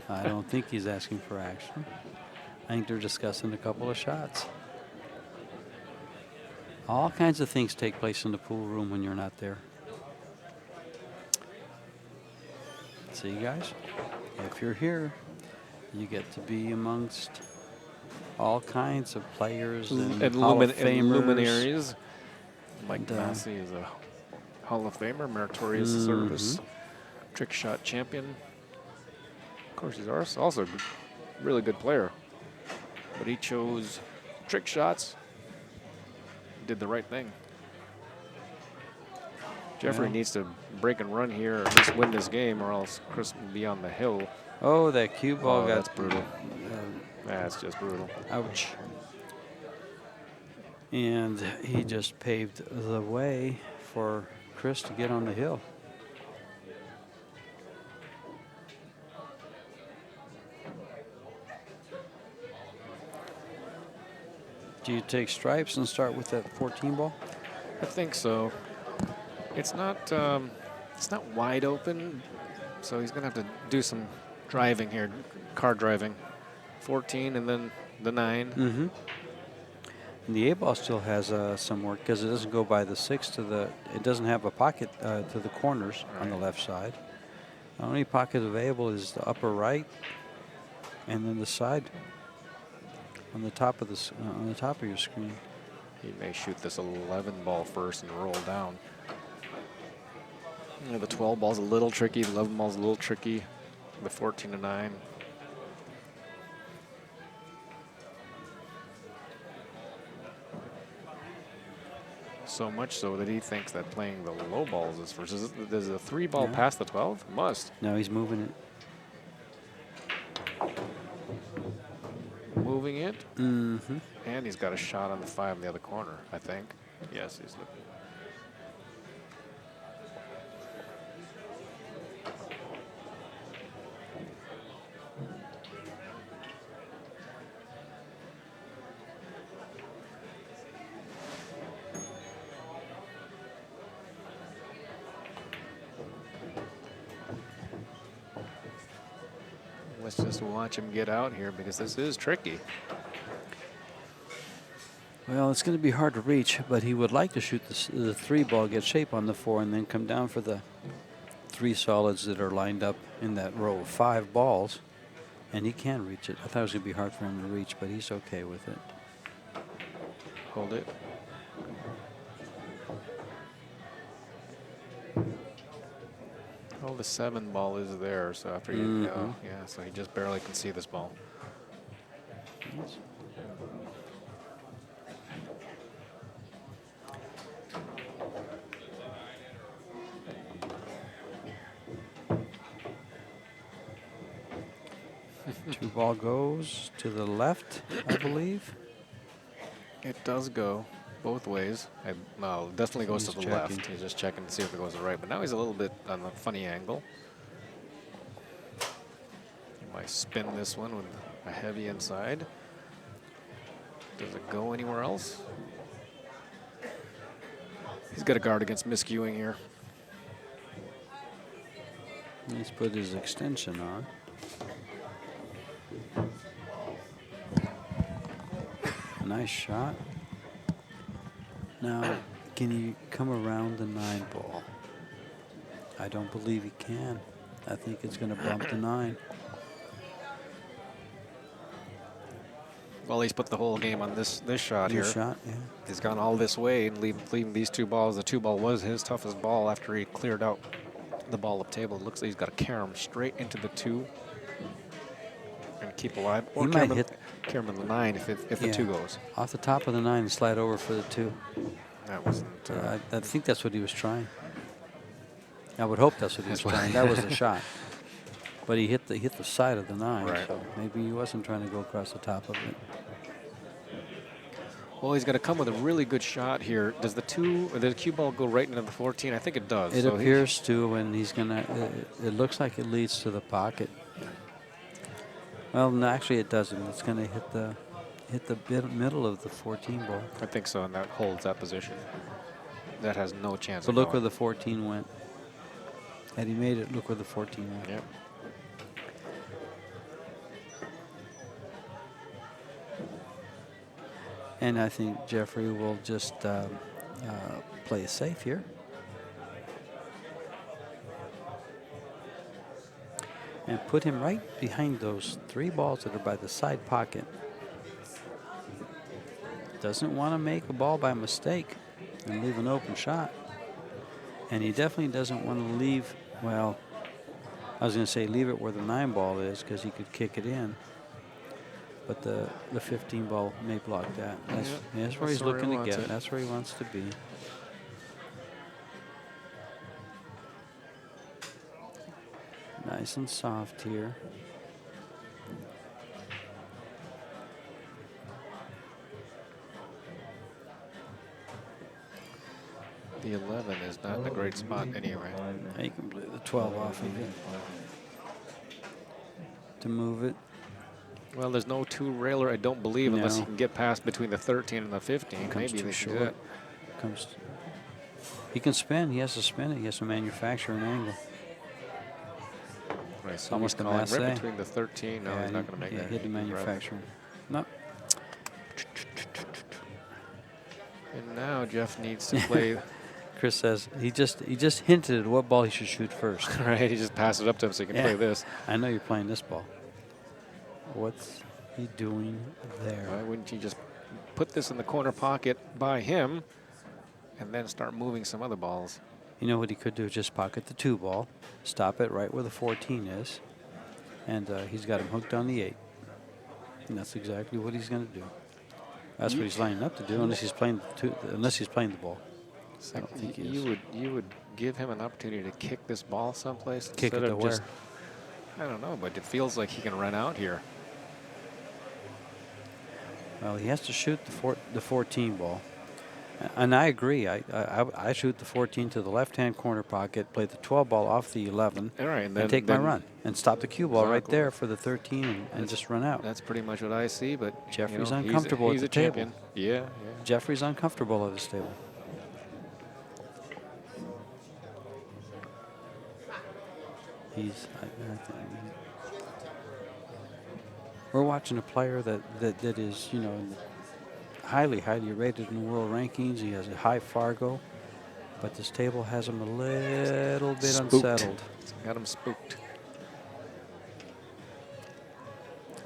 Speaker 3: I don't think he's asking for action. I think they're discussing a couple of shots. All kinds of things take place in the pool room when you're not there. See, guys, if you're here, you get to be amongst all kinds of players and Hall of Famers.
Speaker 2: Luminaries. Mike Massey is a Hall of Famer, meritorious service, trick shot champion. Of course, he's also a really good player, but he chose trick shots. Did the right thing. Jeffrey needs to break and run here, or at least win this game, or else Chris will be on the hill.
Speaker 3: Oh, that cue ball
Speaker 2: Oh,
Speaker 3: got.
Speaker 2: that's brutal. That's just brutal.
Speaker 3: Ouch. And he just paved the way for Chris to get on the hill. Do you take stripes and start with that 14 ball?
Speaker 2: I think so. It's not wide open, so he's gonna have to do some driving here, card driving. 14 and then the 9.
Speaker 3: Mm-hmm. And the 8 ball still has some work because it doesn't go by the 6 to the. It doesn't have a pocket to the corners on the left side. The only pocket available is the upper right, and then the side on the top of your screen.
Speaker 2: He may shoot this 11 ball first and roll down. You know, the 12 ball's a little tricky, the 11 ball's a little tricky, the 14 to 9. So much so that he thinks that playing the low balls is first. Does the 3 ball pass the 12? Must.
Speaker 3: No, he's moving it.
Speaker 2: Moving it.
Speaker 3: Mm-hmm.
Speaker 2: And he's got a shot on the 5 in the other corner, I think. Yes, he's looking. Let's just watch him get out here because this is tricky.
Speaker 3: Well, it's going to be hard to reach, but he would like to shoot the 3 ball, get shape on the 4, and then come down for the 3 solids that are lined up in that row of 5 balls, and he can reach it. I thought it was going to be hard for him to reach, but he's okay with it.
Speaker 2: Hold it. Oh, the 7 ball is there, so after you go, yeah, so he just barely can see this ball.
Speaker 3: Yes. Two ball goes to the left, I believe.
Speaker 2: It does go both ways. No, definitely goes
Speaker 3: He's
Speaker 2: to the
Speaker 3: checking.
Speaker 2: left. He's just checking to see if it goes to the right. But now he's a little bit on a funny angle. He might spin this one with a heavy inside. Does it go anywhere else? He's got a guard against miscuing here.
Speaker 3: He's put his extension on. Nice shot. Now, can he come around the 9 ball? I don't believe he can. I think it's going to bump the 9.
Speaker 2: Well, he's put the whole game on this shot here.
Speaker 3: Good shot, yeah.
Speaker 2: He's gone all this way and leaving these 2 balls. The 2 ball was his toughest ball after he cleared out the ball up table. It looks like he's got to carry him straight into the 2 and keep alive. Or
Speaker 3: He might hit
Speaker 2: carry him in the 9 if the 2 goes.
Speaker 3: Off the top of the 9 and slide over for the 2.
Speaker 2: That wasn't.
Speaker 3: I think that's what he was trying. I would hope that's what he was trying. That was the shot. But he hit the side of the 9,
Speaker 2: Right.
Speaker 3: so maybe he wasn't trying to go across the top of it.
Speaker 2: Well, he's got to come with a really good shot here. Does the 2 or the cue ball go right into the 14? I think it does.
Speaker 3: It
Speaker 2: So
Speaker 3: appears to, and he's gonna. It looks like it leads to the pocket. Well, no, actually, it doesn't. It's gonna hit the middle of the 14 ball.
Speaker 2: I think so, and that holds that position. That has no chance.
Speaker 3: But
Speaker 2: of
Speaker 3: look
Speaker 2: going.
Speaker 3: where the 14 went. Had he made it, look where the 14 went.
Speaker 2: Yep.
Speaker 3: And I think Jeffrey will just play it safe here. And put him right behind those 3 balls that are by the side pocket. Doesn't want to make a ball by mistake and leave an open shot. And he definitely doesn't want to leave, well, I was going to say leave it where the 9 ball is because he could kick it in. But the 15 ball may block that. That's where he's looking to get. That's where he wants to be. Nice and soft here.
Speaker 2: The 11 is not in a great spot anyway.
Speaker 3: You can play the 12 off of it to move it.
Speaker 2: Well, there's no two-railer, I don't believe, unless
Speaker 3: No.
Speaker 2: you can get past between the 13 and the 15.
Speaker 3: Comes
Speaker 2: Maybe
Speaker 3: too
Speaker 2: they can do
Speaker 3: short.
Speaker 2: that.
Speaker 3: He can spin. He has to spin it. He has to manufacture an angle.
Speaker 2: Right, so
Speaker 3: Almost
Speaker 2: he's
Speaker 3: a
Speaker 2: calling
Speaker 3: masse.
Speaker 2: right between the 13. No, he's not going to make
Speaker 3: yeah,
Speaker 2: that.
Speaker 3: hit the manufacturer. No.
Speaker 2: And now Jeff needs to play.
Speaker 3: Chris says he just hinted at what ball he should shoot first.
Speaker 2: Right, he just passes it up to him so he can play this.
Speaker 3: I know you're playing this ball. What's he doing there?
Speaker 2: Why wouldn't you just put this in the corner pocket by him and then start moving some other balls?
Speaker 3: You know what he could do? Just pocket the 2 ball, stop it right where the 14 is, and he's got him hooked on the 8. And that's exactly what he's going to do. That's what he's lining up to do, unless he's playing the ball. I don't think he is.
Speaker 2: You would give him an opportunity to kick this ball someplace
Speaker 3: Kick
Speaker 2: instead
Speaker 3: it to
Speaker 2: of just.
Speaker 3: where?
Speaker 2: I don't know, but it feels like he can run out here.
Speaker 3: Well, he has to shoot the 14 ball. And I agree. I shoot the 14 to the left-hand corner pocket, play the 12 ball off the 11,
Speaker 2: All right,
Speaker 3: and take my run. And stop the cue ball right there for the 13 and just run out.
Speaker 2: That's pretty much what I see, but
Speaker 3: Jeffrey's
Speaker 2: you know,
Speaker 3: uncomfortable
Speaker 2: he's
Speaker 3: at
Speaker 2: a
Speaker 3: the table.
Speaker 2: champion. Yeah.
Speaker 3: Jeffrey's uncomfortable at this table. We're watching a player that is, you know, highly rated in the world rankings. He has a high Fargo, but this table has him a little bit
Speaker 2: Spooked.
Speaker 3: unsettled.
Speaker 2: It's got him spooked.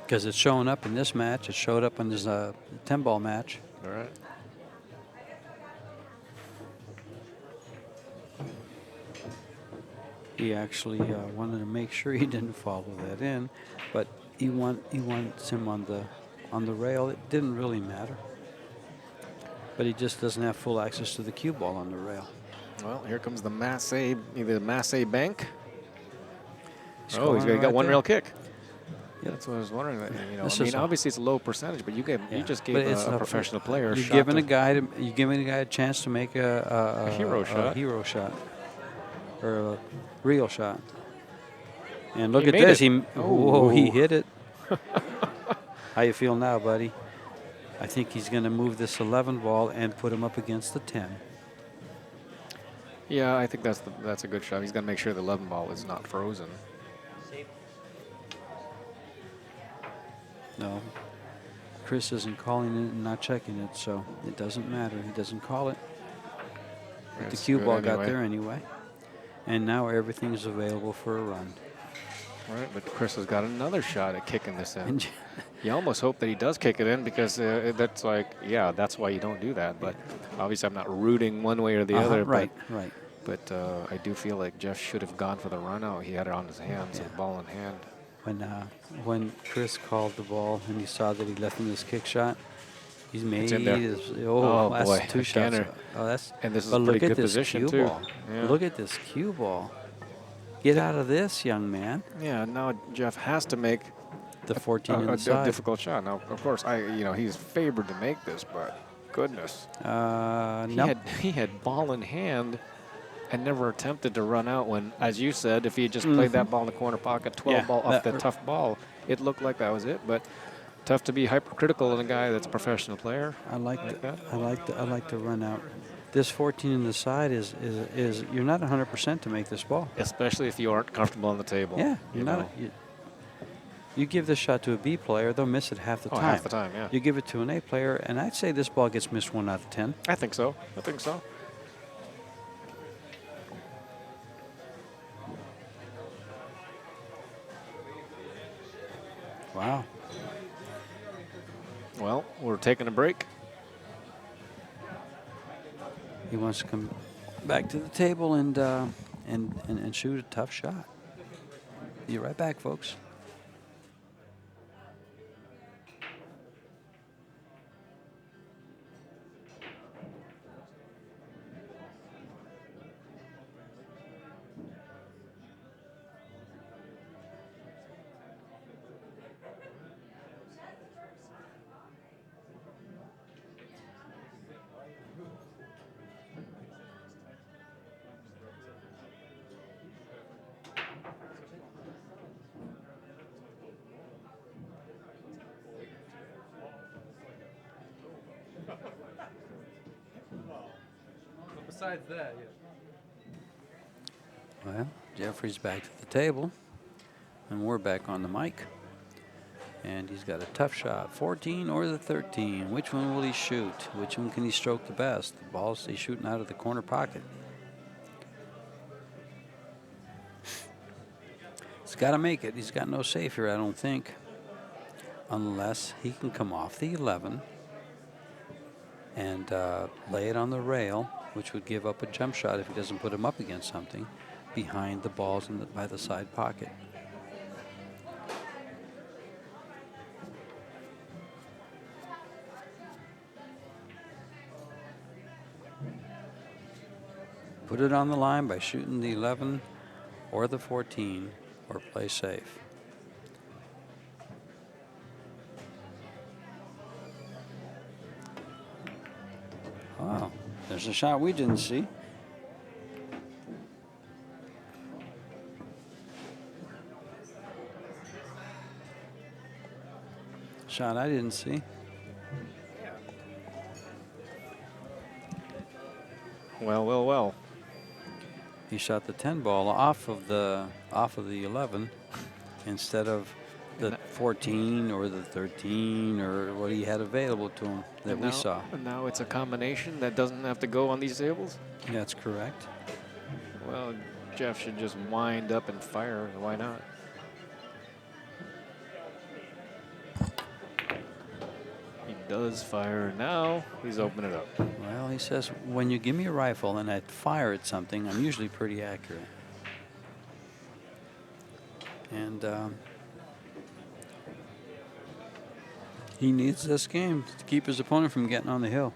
Speaker 3: Because it's showing up in this match. It showed up in this 10-ball match.
Speaker 2: All right.
Speaker 3: He actually wanted to make sure he didn't follow that in, but he wants him on the rail. It didn't really matter. But he just doesn't have full access to the cue ball on the rail.
Speaker 2: Well, here comes the Masse, either the Masse bank.
Speaker 3: He's
Speaker 2: Oh, he's
Speaker 3: calling
Speaker 2: got
Speaker 3: right
Speaker 2: one
Speaker 3: there.
Speaker 2: rail kick.
Speaker 3: Yep.
Speaker 2: That's what I was wondering. You know,
Speaker 3: This
Speaker 2: I mean,
Speaker 3: is a-
Speaker 2: obviously it's a low percentage, but you just gave
Speaker 3: But it's
Speaker 2: a professional player a
Speaker 3: You're
Speaker 2: shot.
Speaker 3: giving a guy a chance to make a
Speaker 2: hero shot.
Speaker 3: a hero shot, or a real shot. And look
Speaker 2: He
Speaker 3: at
Speaker 2: made
Speaker 3: this.
Speaker 2: it.
Speaker 3: Whoa, he
Speaker 2: Oh.
Speaker 3: hit it. How you feel now, buddy? I think he's going to move this 11 ball and put him up against the 10.
Speaker 2: Yeah, I think that's a good shot. He's got to make sure the 11 ball is not frozen.
Speaker 1: Safe.
Speaker 3: No. Chris isn't calling it and not checking it, so it doesn't matter. He doesn't call it. But the
Speaker 2: That's
Speaker 3: cue
Speaker 2: good
Speaker 3: ball got
Speaker 2: anyway.
Speaker 3: there anyway. And now everything is available for a run.
Speaker 2: All right, but Chris has got another shot at kicking this in.
Speaker 3: And
Speaker 2: You almost hope that he does kick it in because that's like, yeah, that's why you don't do that. But obviously I'm not rooting one way or the other.
Speaker 3: right, right.
Speaker 2: But I do feel like Jeff should have gone for the run out. He had it on his hands, the ball in hand.
Speaker 3: When Chris called the ball and he saw that he left him this kick shot, he's made
Speaker 2: in there.
Speaker 3: his,
Speaker 2: Oh,
Speaker 3: that's
Speaker 2: boy,
Speaker 3: 2
Speaker 2: a
Speaker 3: shots.
Speaker 2: canner.
Speaker 3: Oh, that's
Speaker 2: And this is
Speaker 3: but
Speaker 2: a
Speaker 3: look
Speaker 2: pretty
Speaker 3: at
Speaker 2: good
Speaker 3: this
Speaker 2: position,
Speaker 3: cue
Speaker 2: too.
Speaker 3: ball.
Speaker 2: Yeah.
Speaker 3: Look at this cue ball. Get out of this, young man.
Speaker 2: Yeah, now Jeff has to make
Speaker 3: The 14
Speaker 2: a
Speaker 3: inside.
Speaker 2: difficult shot. Now, of course, he's favored to make this, but goodness.
Speaker 3: Nope.
Speaker 2: He had ball in hand and never attempted to run out when, as you said, if he had just played that ball in the corner pocket, 12
Speaker 3: Yeah,
Speaker 2: ball off
Speaker 3: that-
Speaker 2: the tough ball, it looked like that was it. But tough to be hypercritical in a guy that's a professional player.
Speaker 3: I like
Speaker 2: that.
Speaker 3: I like the run out. This 14 in the side is you're not 100% to make this ball.
Speaker 2: Especially if you aren't comfortable on the table.
Speaker 3: Yeah,
Speaker 2: you
Speaker 3: you're
Speaker 2: know.
Speaker 3: not. You give this shot to a B player, they'll miss it half the time.
Speaker 2: Half the time, yeah.
Speaker 3: You give it to an A player, and I'd say this ball gets missed 1 out of 10.
Speaker 2: I think so.
Speaker 3: Wow.
Speaker 2: Well, we're taking a break.
Speaker 3: He wants to come back to the table and shoot a tough shot. Be right back, folks.
Speaker 1: besides that, yeah.
Speaker 3: Well, Jeffrey's back to the table, and we're back on the mic. And he's got a tough shot, 14 or the 13. Which one will he shoot? Which one can he stroke the best? The ball's he's shooting out of the corner pocket. He's got to make it. He's got no safe here, I don't think, unless he can come off the 11 and lay it on the rail, which would give up a jump shot if he doesn't put him up against something behind the balls by the side pocket. Put it on the line by shooting the 11 or the 14 or play safe. Wow, there's a shot we didn't see. Shot I didn't see.
Speaker 2: Well, well, well.
Speaker 3: He shot the 10 ball off of the 11 instead of the 14 or the 13 or what he had available to him that we saw.
Speaker 2: And now it's a combination that doesn't have to go on these tables?
Speaker 3: That's correct.
Speaker 2: Well, Jeff should just wind up and fire. Why not? He does fire. Now he's opening it up.
Speaker 3: Well, he says, when you give me a rifle and I fire at something, I'm usually pretty accurate. And he needs this game to keep his opponent from getting on the hill.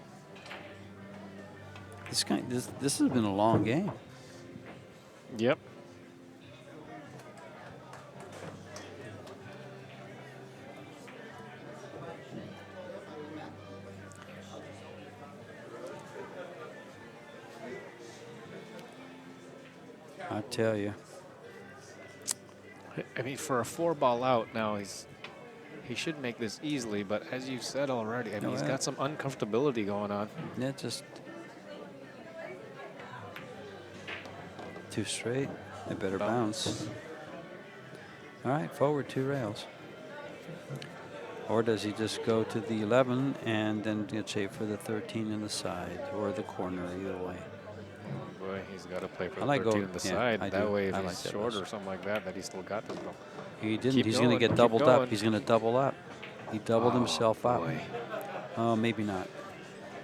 Speaker 3: This has been a long game.
Speaker 2: Yep.
Speaker 3: I tell you.
Speaker 2: I mean, for a 4-ball out now, he should make this easily. But as you said already, I mean, he's got some uncomfortability going on.
Speaker 3: Yeah, just too straight. They better bounce. All right, forward 2 rails. Or does he just go to the 11 and then get shaped for the 13 in the side or the corner, either way?
Speaker 2: Boy, he's got to play for
Speaker 3: I
Speaker 2: the
Speaker 3: like
Speaker 2: 13 on the side. That way, if
Speaker 3: I
Speaker 2: he's
Speaker 3: like that
Speaker 2: short
Speaker 3: best.
Speaker 2: or something like that, he still got this ball.
Speaker 3: He didn't.
Speaker 2: Keep
Speaker 3: He's going to
Speaker 2: going,
Speaker 3: get
Speaker 2: keep
Speaker 3: doubled up.
Speaker 2: going.
Speaker 3: He's going to double up. He doubled himself up.
Speaker 2: Boy.
Speaker 3: Oh, maybe not.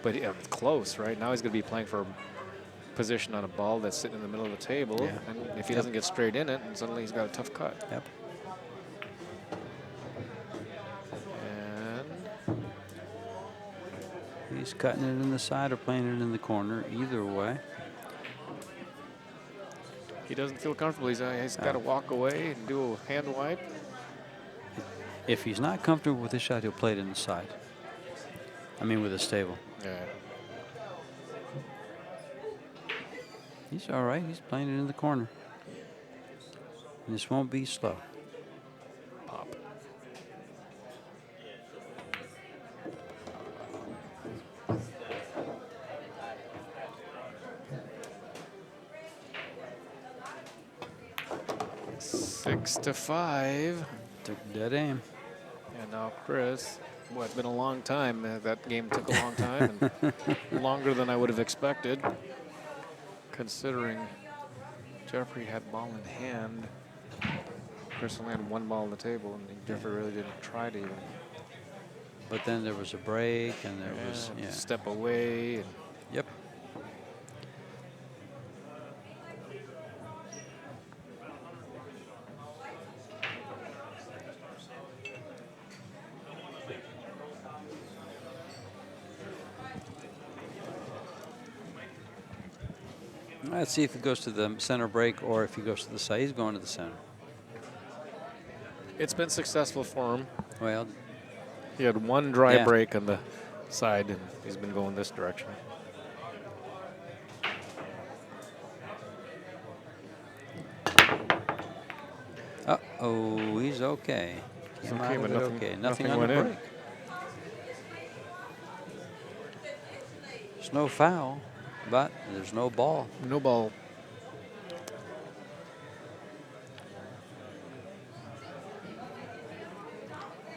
Speaker 2: But it's close, right? Now he's going to be playing for a position on a ball that's sitting in the middle of the table.
Speaker 3: Yeah.
Speaker 2: And if he doesn't get straight in it, and suddenly he's got a tough cut.
Speaker 3: Yep.
Speaker 2: And
Speaker 3: he's cutting it in the side or playing it in the corner. Either way.
Speaker 2: he doesn't feel comfortable. He's got to walk away and do a hand wipe.
Speaker 3: If he's not comfortable with his shot, he'll play it in the side. I mean, with a stable.
Speaker 2: Yeah.
Speaker 3: He's all right. He's playing it in the corner. And this won't be slow.
Speaker 2: Pop. Six to 5.
Speaker 3: Took dead aim.
Speaker 2: And now Chris. Boy, it's been a long time. That game took a long time, and longer than I would have expected, considering Jeffrey had ball in hand. Chris only had 1 ball on the table, and Jeffrey really didn't try to even.
Speaker 3: But then there was a break, and there was
Speaker 2: step away. And
Speaker 3: Yep. Let's see if he goes to the center break or if he goes to the side. He's going to the center.
Speaker 2: it's been successful for him.
Speaker 3: Well,
Speaker 2: He had 1 dry
Speaker 3: Yeah.
Speaker 2: break on the side, and he's been going this direction.
Speaker 3: uh-oh, he's okay.
Speaker 2: He's
Speaker 3: Came
Speaker 2: okay,
Speaker 3: out of
Speaker 2: but
Speaker 3: it
Speaker 2: nothing-
Speaker 3: okay. Nothing
Speaker 2: nothing
Speaker 3: on the
Speaker 2: went in.
Speaker 3: break. There's no foul, but there's no ball.
Speaker 2: No ball.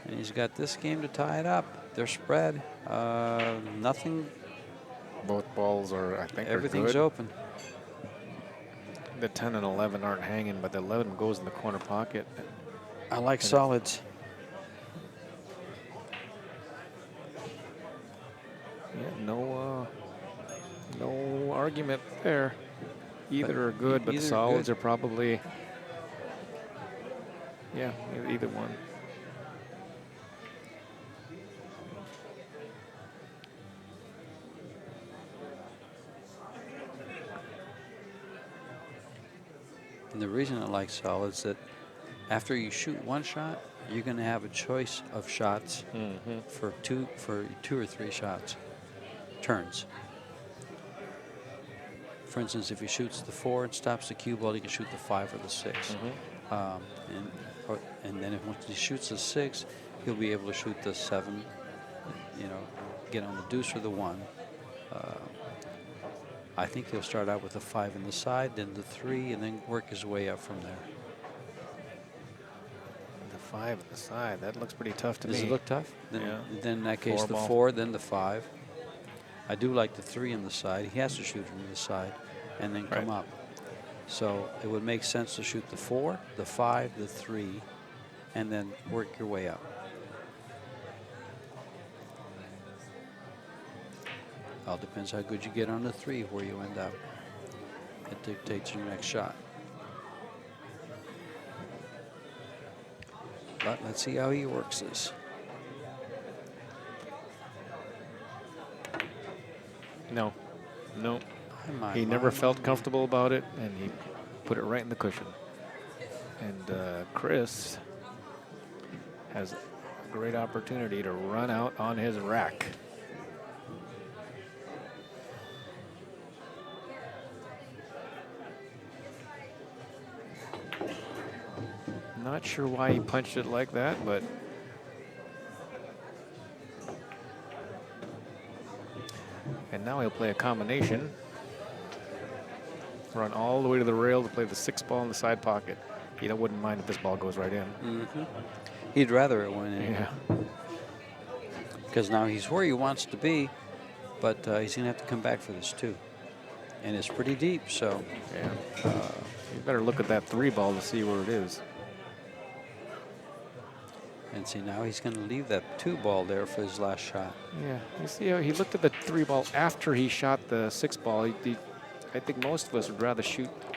Speaker 3: And he's got this game to tie it up. They're spread. Nothing.
Speaker 2: Both balls are, I think,
Speaker 3: Everything's
Speaker 2: are good.
Speaker 3: open.
Speaker 2: The 10 and 11 aren't hanging, but the 11 goes in the corner pocket.
Speaker 3: I like solids.
Speaker 2: Yeah, no argument there. Either are good, but the
Speaker 3: either
Speaker 2: solids
Speaker 3: good.
Speaker 2: are probably, yeah, either one.
Speaker 3: And the reason I like solids is that after you shoot one shot, you're going to have a choice of shots for two or three shots, turns. For instance, if he shoots the 4 and stops the cue ball, he can shoot the 5 or the 6. And then once he shoots the 6, he'll be able to shoot the 7. You know, get on the deuce or the 1. I think he'll start out with the 5 in the side, then the 3, and then work his way up from there.
Speaker 2: The 5 on the side, that looks pretty tough to me.
Speaker 3: Does it look tough? Then,
Speaker 2: Yeah.
Speaker 3: then in that case, the 4, then the 5. I do like the 3 in the side. He has to shoot from the side and then come up. So it would make sense to shoot the 4, the 5, the 3, and then work your way up. All depends how good you get on the 3, where you end up. It dictates your next shot. But let's see how he works this.
Speaker 2: No.
Speaker 3: My,
Speaker 2: He never felt comfortable about it, and he put it right in the cushion. And Chris has a great opportunity to run out on his rack. Not sure why he punched it like that, but and now he'll play a combination. Run all the way to the rail to play the 6 ball in the side pocket. He wouldn't mind if this ball goes right in.
Speaker 3: He'd rather it went in.
Speaker 2: Yeah.
Speaker 3: Because now he's where he wants to be, but he's going to have to come back for this too. And it's pretty deep, so.
Speaker 2: Yeah. You better look at that 3 ball to see where it is.
Speaker 3: And see, now he's going to leave that 2 ball there for his last shot.
Speaker 2: Yeah. You see how he looked at the 3 ball after he shot the 6 ball. I think most of us would rather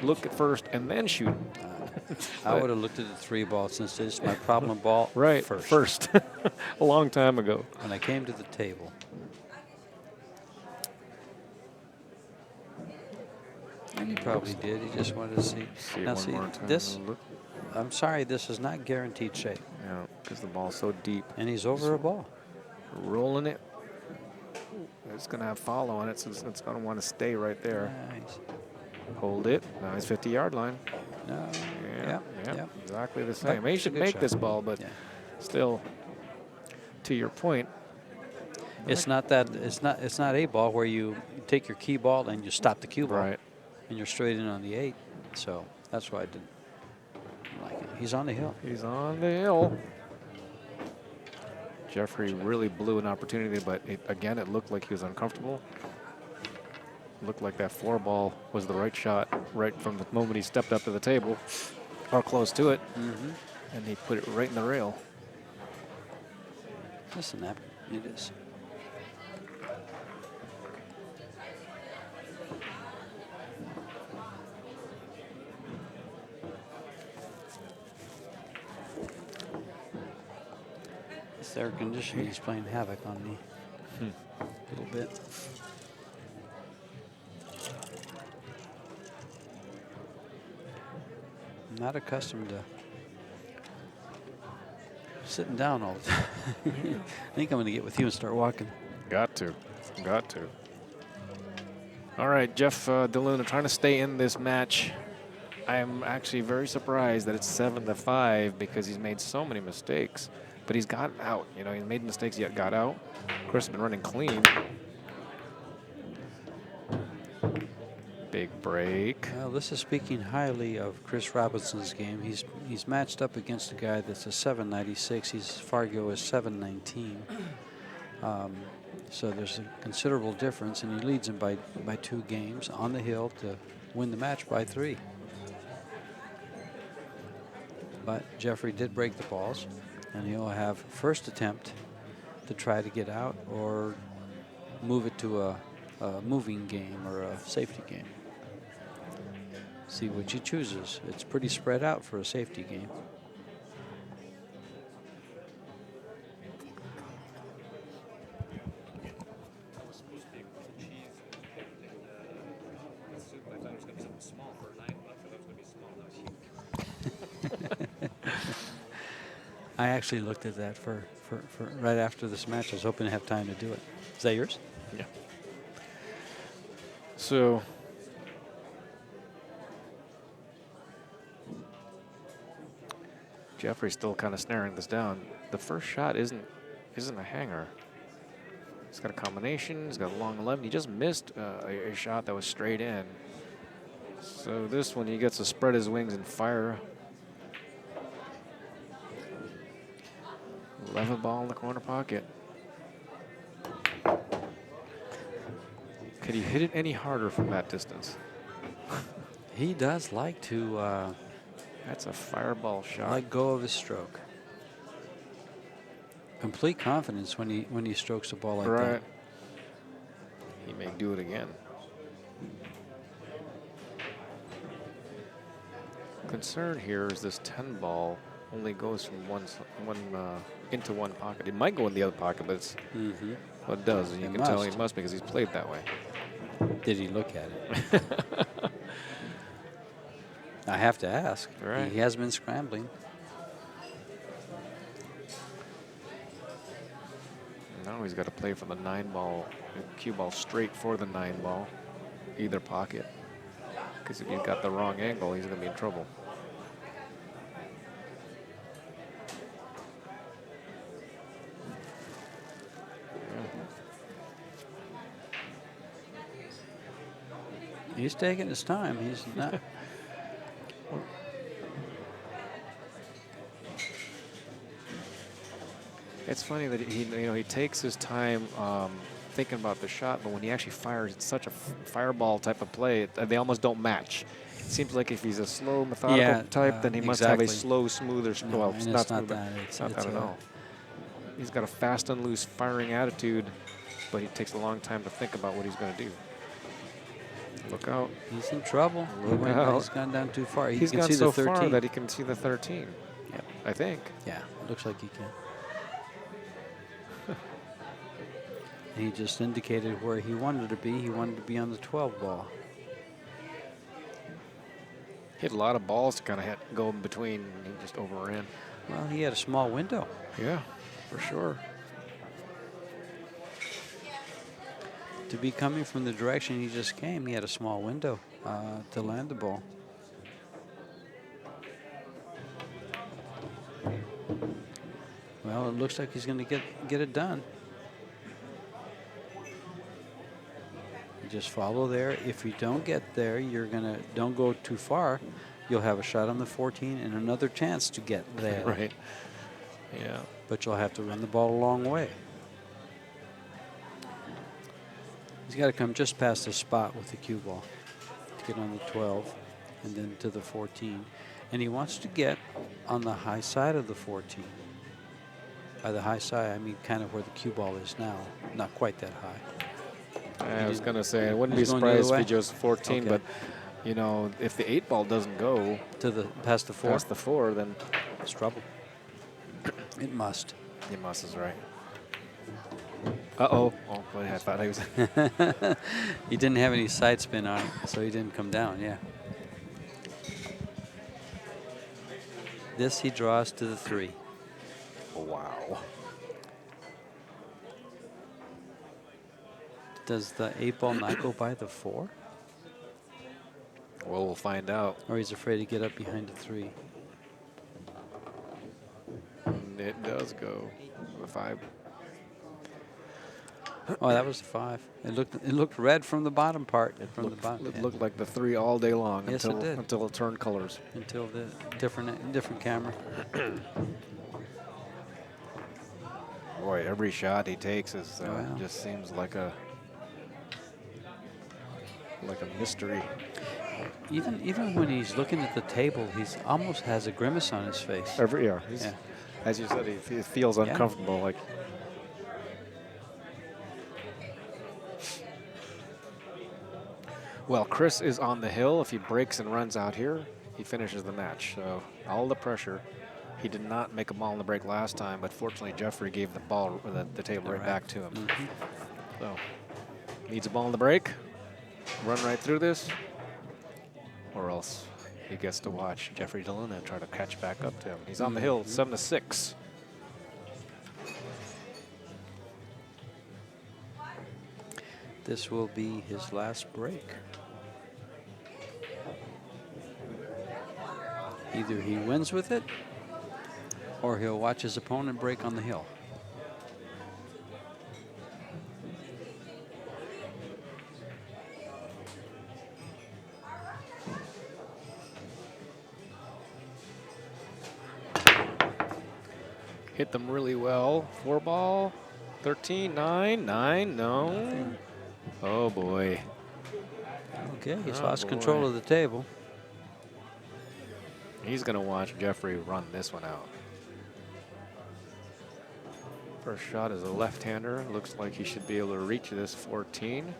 Speaker 2: look at first and then shoot.
Speaker 3: I would have looked at the 3 ball since it's my problem ball
Speaker 2: first. A long time ago.
Speaker 3: When I came to the table. And he probably did. He just wanted to see. Now see, this, I'm sorry, this is not guaranteed shape.
Speaker 2: Yeah, because the ball's so deep.
Speaker 3: And he's over a ball.
Speaker 2: Rolling it. It's going to have follow on it, so it's going to want to stay right there.
Speaker 3: Nice.
Speaker 2: Hold it. Now he's 50-yard line.
Speaker 3: No.
Speaker 2: Yeah, exactly the same.
Speaker 3: But
Speaker 2: He should make this ball, but still, to your point,
Speaker 3: it's not that. It's not a ball where you take your key ball and you stop the cue ball,
Speaker 2: right?
Speaker 3: And you're straight in on the 8. So that's why I didn't like it. He's on the hill.
Speaker 2: He's on the hill. Jeffrey really blew an opportunity, but again, it looked like he was uncomfortable. Looked like that 4 ball was the right shot right from the moment he stepped up to the table, or close to it, and he put it right in the rail.
Speaker 3: Listen, it is. This air conditioning is playing havoc on me a little bit. I'm not accustomed to sitting down all the time. I think I'm going to get with you and start walking.
Speaker 2: Got to. All right, Jeff DeLuna trying to stay in this match. I'm actually very surprised that it's 7-5 because he's made so many mistakes, but he's gotten out. You know, he's made mistakes yet got out. Chris has been running clean. Big break.
Speaker 3: Well, this is speaking highly of Chris Robinson's game. He's matched up against a guy that's a 796. Fargo is 719. So there's a considerable difference, and he leads him by 2 games on the hill to win the match by 3. But Jeffrey did break the balls, and he'll have first attempt to try to get out or move it to a moving game or a safety game. See which he chooses. It's pretty spread out for a safety game. I actually looked at that for right after this match. I was hoping to have time to do it. Is that yours?
Speaker 2: Yeah. So Jeffrey's still kind of snaring this down. The first shot isn't a hanger. He's got a combination. He's got a long 11. He just missed a shot that was straight in. So this one, he gets to spread his wings and fire. 11 ball in the corner pocket. Could he hit it any harder from that distance?
Speaker 3: He does like to
Speaker 2: That's a fireball shot.
Speaker 3: let go of his stroke. Complete confidence when he strokes the ball like that.
Speaker 2: He may do it again. Concern here is this 10 ball only goes from into one pocket. It might go in the other pocket, but it's well, it does. And you can tell he must because he's played that way.
Speaker 3: Did he look at it? I have to ask.
Speaker 2: Right.
Speaker 3: He has been scrambling.
Speaker 2: Now he's got to play for the 9 ball, cue ball straight for the 9 ball, either pocket. Because if you've got the wrong angle, he's going to be in trouble.
Speaker 3: He's taking his time. He's not.
Speaker 2: It's funny that he takes his time thinking about the shot, but when he actually fires, it's such a fireball type of play. They almost don't match. It seems like if he's a slow, methodical type, then he must have a slow, smoother.
Speaker 3: No,
Speaker 2: well,
Speaker 3: it's
Speaker 2: not
Speaker 3: not
Speaker 2: smooth,
Speaker 3: that.
Speaker 2: It's not that at all. He's got a fast and loose firing attitude, but he takes a long time to think about what he's going to do. Look out.
Speaker 3: He's in trouble.
Speaker 2: Look out.
Speaker 3: He's gone down too far.
Speaker 2: He's
Speaker 3: can
Speaker 2: gone
Speaker 3: see
Speaker 2: so
Speaker 3: the 13.
Speaker 2: far that he can see the 13.
Speaker 3: Yep.
Speaker 2: I think.
Speaker 3: Yeah, looks like he can. He just indicated where he wanted to be. He wanted to be on the 12 ball.
Speaker 2: Hit a lot of balls to kind of go in between. He just overran.
Speaker 3: Well, he had a small window.
Speaker 2: Yeah, for sure.
Speaker 3: To be coming from the direction he just came, he had a small window to land the ball. Well, it looks like he's going to get it done. You just follow there. If you don't get there, don't go too far. You'll have a shot on the 14 and another chance to get there.
Speaker 2: Right. Yeah.
Speaker 3: But you'll have to run the ball a long way. He's got to come just past the spot with the cue ball to get on the 12 and then to the 14. And he wants to get on the high side of the 14. By the high side, I mean kind of where the cue ball is now, not quite that high.
Speaker 2: I was going to say, I wouldn't be
Speaker 3: He's going the other
Speaker 2: surprised if he
Speaker 3: way?
Speaker 2: goes 14,
Speaker 3: Okay.
Speaker 2: but, you know, if the 8 ball doesn't go
Speaker 3: To past the 4.
Speaker 2: past the 4, then
Speaker 3: It's trouble. It must.
Speaker 2: Amos is right. Uh-oh. Oh, boy, I thought he was.
Speaker 3: He didn't have any side spin on it, so he didn't come down, yeah. This he draws to the 3.
Speaker 2: Wow.
Speaker 3: Does the 8 ball not go by the 4?
Speaker 2: Well, we'll find out.
Speaker 3: Or he's afraid to get up behind the 3?
Speaker 2: It does go. The 5.
Speaker 3: Oh, that was the 5. It looked red from the bottom part.
Speaker 2: It
Speaker 3: From
Speaker 2: looked,
Speaker 3: the bottom.
Speaker 2: it
Speaker 3: Yeah.
Speaker 2: looked like the 3 all day long
Speaker 3: Yes, it did.
Speaker 2: until it turned colors.
Speaker 3: Until the different camera.
Speaker 2: Boy, every shot he takes is
Speaker 3: Wow.
Speaker 2: just seems like a mystery.
Speaker 3: Even when he's looking at the table, he's almost has a grimace on his face.
Speaker 2: Yeah.
Speaker 3: Yeah.
Speaker 2: As you said, he feels
Speaker 3: Yeah.
Speaker 2: uncomfortable. Like. Well, Chris is on the hill. If he breaks and runs out here, he finishes the match. So all the pressure. He did not make a ball on the break last time, but fortunately Jeffrey gave the ball, the table right back to him.
Speaker 3: Mm-hmm.
Speaker 2: So needs a ball on the break, run right through this, or else he gets to watch Jeffrey Dillon and try to catch back up to him. He's on the hill, 7-6.
Speaker 3: This will be his last break. Either he wins with it, or he'll watch his opponent break on the hill.
Speaker 2: Hit them really well. 4 ball, 13, 9, 9, no.
Speaker 3: Nothing.
Speaker 2: Oh boy.
Speaker 3: Okay, he's
Speaker 2: Oh,
Speaker 3: lost
Speaker 2: boy.
Speaker 3: control of the table.
Speaker 2: He's gonna watch Jeffrey run this one out. First shot is a left-hander. Looks like he should be able to reach this 14.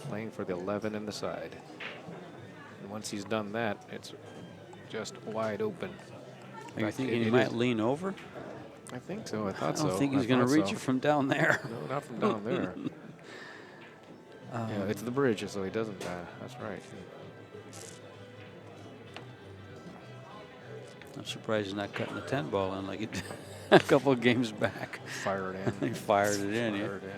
Speaker 2: Playing for the 11 in the side. And once he's done that, it's just wide open.
Speaker 3: Are you
Speaker 2: fact,
Speaker 3: thinking he
Speaker 2: it
Speaker 3: might
Speaker 2: is.
Speaker 3: lean over?
Speaker 2: I think so. I thought
Speaker 3: I don't
Speaker 2: so.
Speaker 3: think he's going to
Speaker 2: thought
Speaker 3: reach
Speaker 2: so.
Speaker 3: it from down there.
Speaker 2: No, not from down there. Yeah, it's the bridge, so he doesn't. That's right.
Speaker 3: I'm surprised he's not cutting the 10 ball in like he did a couple of games back.
Speaker 2: Fire it in.
Speaker 3: He fired it in. Yeah.
Speaker 2: Fire it in.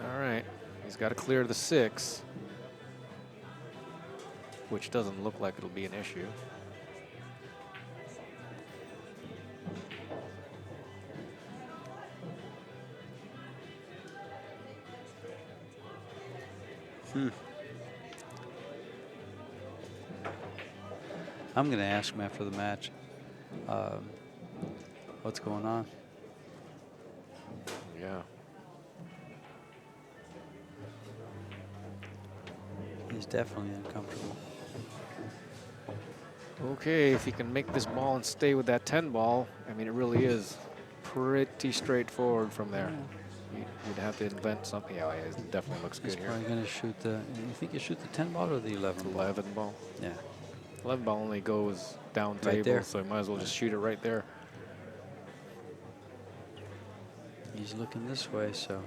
Speaker 2: All right. He's got to clear the 6, which doesn't look like it'll be an issue.
Speaker 3: I'm going to ask him after the match what's going on.
Speaker 2: Yeah.
Speaker 3: He's definitely uncomfortable.
Speaker 2: Okay, if he can make this ball and stay with that 10 ball, I mean, it really is pretty straightforward from there. You'd have to invent something. Yeah, it definitely looks
Speaker 3: He's
Speaker 2: good here.
Speaker 3: probably going to shoot the. You think you shoot the 10 ball or the 11 ball?
Speaker 2: 11 ball.
Speaker 3: Yeah.
Speaker 2: 11 ball only goes down
Speaker 3: Right
Speaker 2: table,
Speaker 3: there.
Speaker 2: so you might as well just shoot it right there.
Speaker 3: He's looking this way, so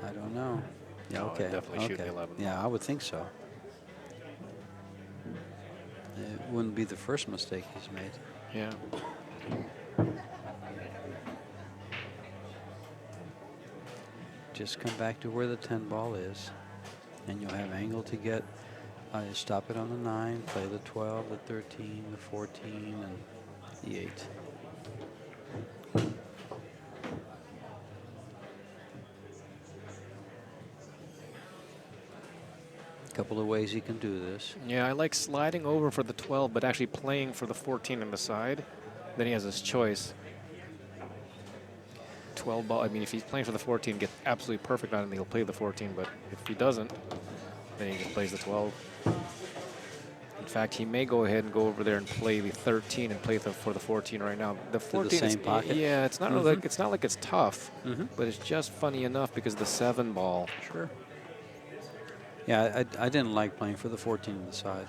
Speaker 3: I don't know. Yeah,
Speaker 2: No, I'd
Speaker 3: okay.
Speaker 2: definitely shoot
Speaker 3: okay.
Speaker 2: the 11
Speaker 3: Yeah, I would think so. It wouldn't be the first mistake he's made.
Speaker 2: Yeah.
Speaker 3: Just come back to where the 10 ball is, and you'll have angle to get. Stop it on the 9, play the 12, the 13, the 14, and the 8. Couple of ways he can do this.
Speaker 2: Yeah, I like sliding over for the 12, but actually playing for the 14 on the side. Then he has his choice. 12 ball, I mean, if he's playing for the 14, gets absolutely perfect on it, he'll play the 14, but if he doesn't, then he just plays the 12. In fact, he may go ahead and go over there and play the 13 and play for the 14 right now. The 14
Speaker 3: same
Speaker 2: is,
Speaker 3: pocket?
Speaker 2: yeah, it's not really, it's not like it's tough,
Speaker 3: Mhm.
Speaker 2: but it's just funny enough because the 7 ball.
Speaker 3: Sure. Yeah, I didn't like playing for the 14 on the side.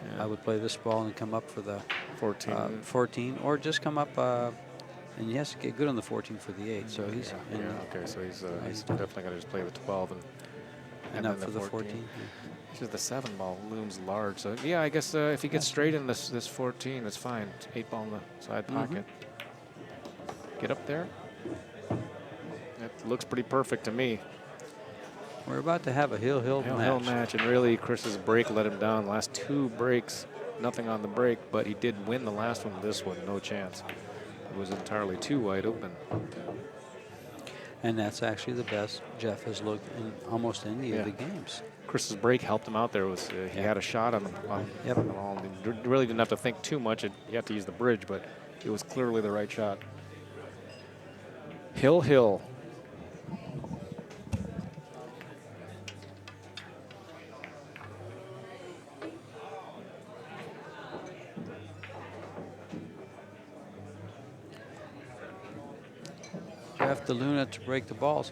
Speaker 2: Yeah.
Speaker 3: I would play this ball and come up for the
Speaker 2: 14.
Speaker 3: 14, or just come up, and he has to get good on the 14 for the 8. So he's
Speaker 2: yeah, okay, so he's definitely going to just play the 12 and
Speaker 3: up
Speaker 2: then
Speaker 3: for the 14.
Speaker 2: It's just the 7 ball looms large. So yeah, I guess if he gets straight in this 14, that's fine. 8 ball in the side pocket. Get up there. That looks pretty perfect to me.
Speaker 3: We're about to have a hill
Speaker 2: Hill
Speaker 3: match.
Speaker 2: match, and really Chris's break let him down. Last 2 breaks, nothing on the break, but he did win the last one. This one, no chance. It was entirely too wide open.
Speaker 3: And that's actually the best Jeff has looked in almost any of the games.
Speaker 2: Chris's break helped him out there. He had a shot on the ball. He really didn't have to think too much. He had to use the bridge, but it was clearly the right shot. Hill.
Speaker 3: Jeff DeLuna to break the balls.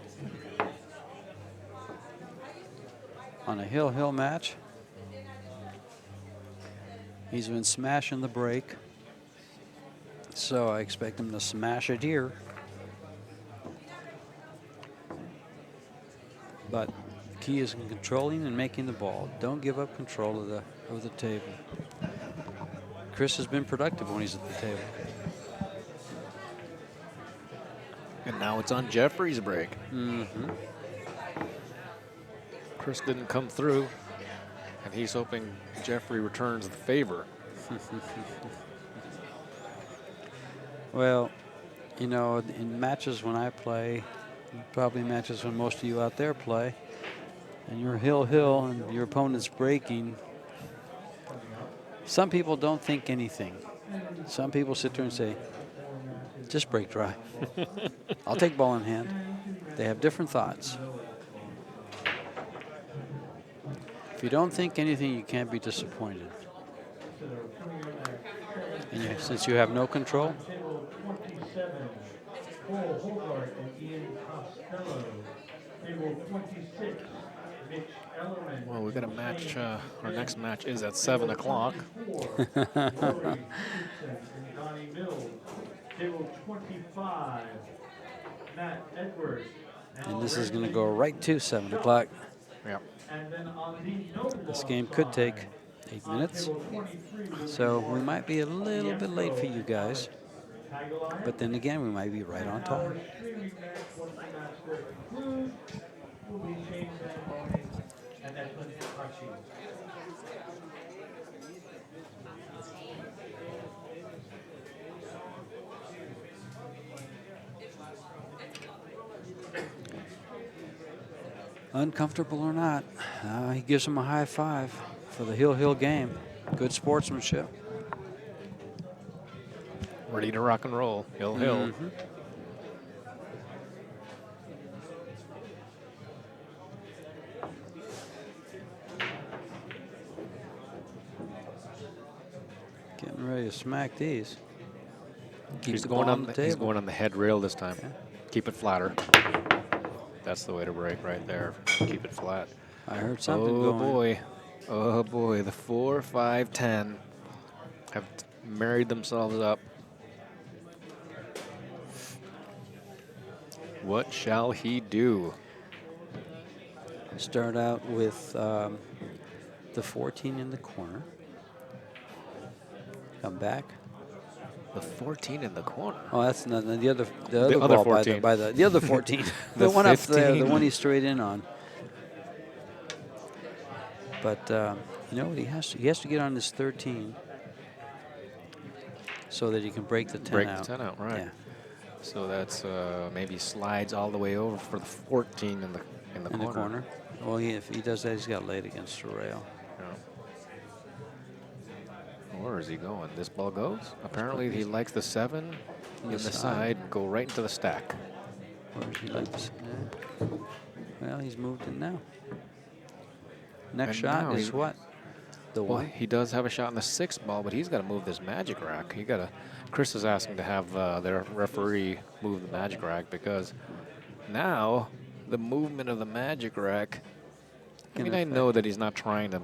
Speaker 3: On a Hill match. He's been smashing the break. So I expect him to smash it here. But the key is in controlling and making the ball. Don't give up control of the table. Chris has been productive when he's at the table.
Speaker 2: And now it's on Jeffrey's break.
Speaker 3: Mm-hmm.
Speaker 2: Chris didn't come through, and he's hoping Jeffrey returns the favor.
Speaker 3: Well, you know, in matches when I play, probably matches when most of you out there play, and you're hill and your opponent's breaking, some people don't think anything. Some people sit there and say, just break dry. I'll take ball in hand. They have different thoughts. If you don't think anything, you can't be disappointed. And since you have no control,
Speaker 2: well, we've got a match. Our next match is at 7 o'clock.
Speaker 3: And this is going to go right to 7 o'clock.
Speaker 2: Yep.
Speaker 3: This game could take 8 minutes. So we might be a little bit late for you guys. But then again, we might be right on time. Uncomfortable or not, he gives him a high five for the Hill game. Good sportsmanship.
Speaker 2: Ready to rock and roll. Hill.
Speaker 3: Mm-hmm. Getting ready to smack these.
Speaker 2: He's going on the table. He's going on the head rail this time. Okay. Keep it flatter. That's the way to break right there. Keep it flat.
Speaker 3: I heard something going.
Speaker 2: Oh boy, the 4, 5, 10 have married themselves up. What shall he do?
Speaker 3: Start out with the 14 in the corner. Come back.
Speaker 2: The 14 in the corner.
Speaker 3: Oh, that's not the other ball
Speaker 2: 14.
Speaker 3: by the other 14. the one 15. Up there, the one he's straight in on. But you know what he has to? He has to get on this 13 so that he can break the 10
Speaker 2: break
Speaker 3: out.
Speaker 2: Break the 10 out, right?
Speaker 3: Yeah.
Speaker 2: So that's maybe slides all the way over for the 14 in the corner.
Speaker 3: Well, if he does that, he's got laid against the rail.
Speaker 2: Where is he going? This ball goes? Apparently he likes the 7 in the side, go right into the stack.
Speaker 3: Where does he like this? Yeah. Well, he's moved in now. Next shot is what? The
Speaker 2: well,
Speaker 3: 1?
Speaker 2: He does have a shot in the 6th ball, but he's got to move this magic rack. Chris is asking to have their referee move the magic rack because now the movement of the magic rack, I mean, I know that he's not trying to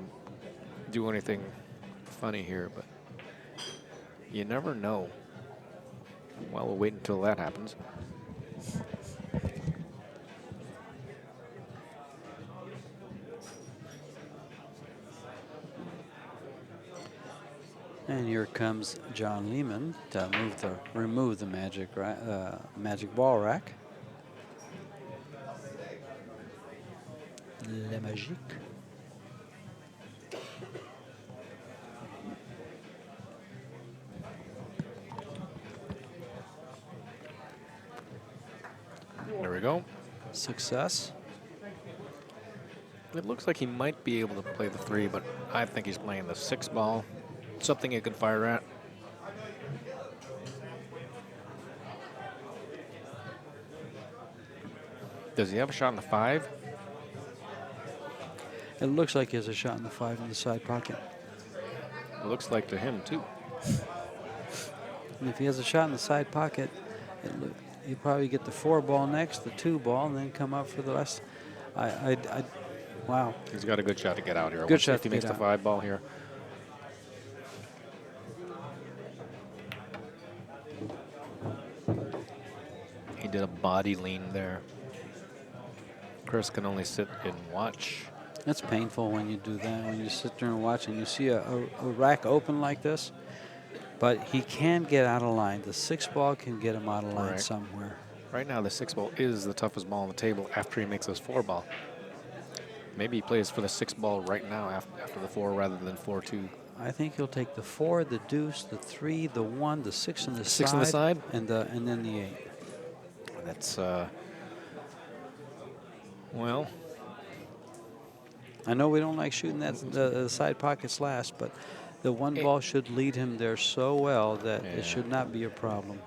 Speaker 2: do anything funny here, but you never know. Well, we'll wait until that happens.
Speaker 3: And here comes John Lehman to remove the magic ball rack. Le Magique.
Speaker 2: There we go.
Speaker 3: Success.
Speaker 2: It looks like he might be able to play the 3, but I think he's playing the 6 ball. Something he can fire at. Does he have a shot in the 5?
Speaker 3: It looks like he has a shot in the 5 in the side pocket.
Speaker 2: It looks like to him, too.
Speaker 3: And if he has a shot in the side pocket, he'll probably get the 4 ball next, the 2 ball, and then come up for the rest. Wow.
Speaker 2: He's got a good shot to get out here.
Speaker 3: Good shot
Speaker 2: if he
Speaker 3: to
Speaker 2: makes
Speaker 3: get
Speaker 2: the
Speaker 3: out.
Speaker 2: 5 ball here. He did a body lean there. Chris can only sit and watch.
Speaker 3: That's painful when you do that, when you sit there and watch and you see a rack open like this. But he can get out of line. The 6 ball can get him out of line somewhere.
Speaker 2: Right now, the 6 ball is the toughest ball on the table after he makes his 4 ball. Maybe he plays for the 6 ball right now after the 4 rather than 4-2.
Speaker 3: I think he'll take the 4, the deuce, the 3, the 1, the 6 on the
Speaker 2: 6
Speaker 3: side,
Speaker 2: on the side,
Speaker 3: and then the 8.
Speaker 2: That's well.
Speaker 3: I know we don't like shooting the side pockets last, but the 1 ball should lead him there so well that it should not be a problem.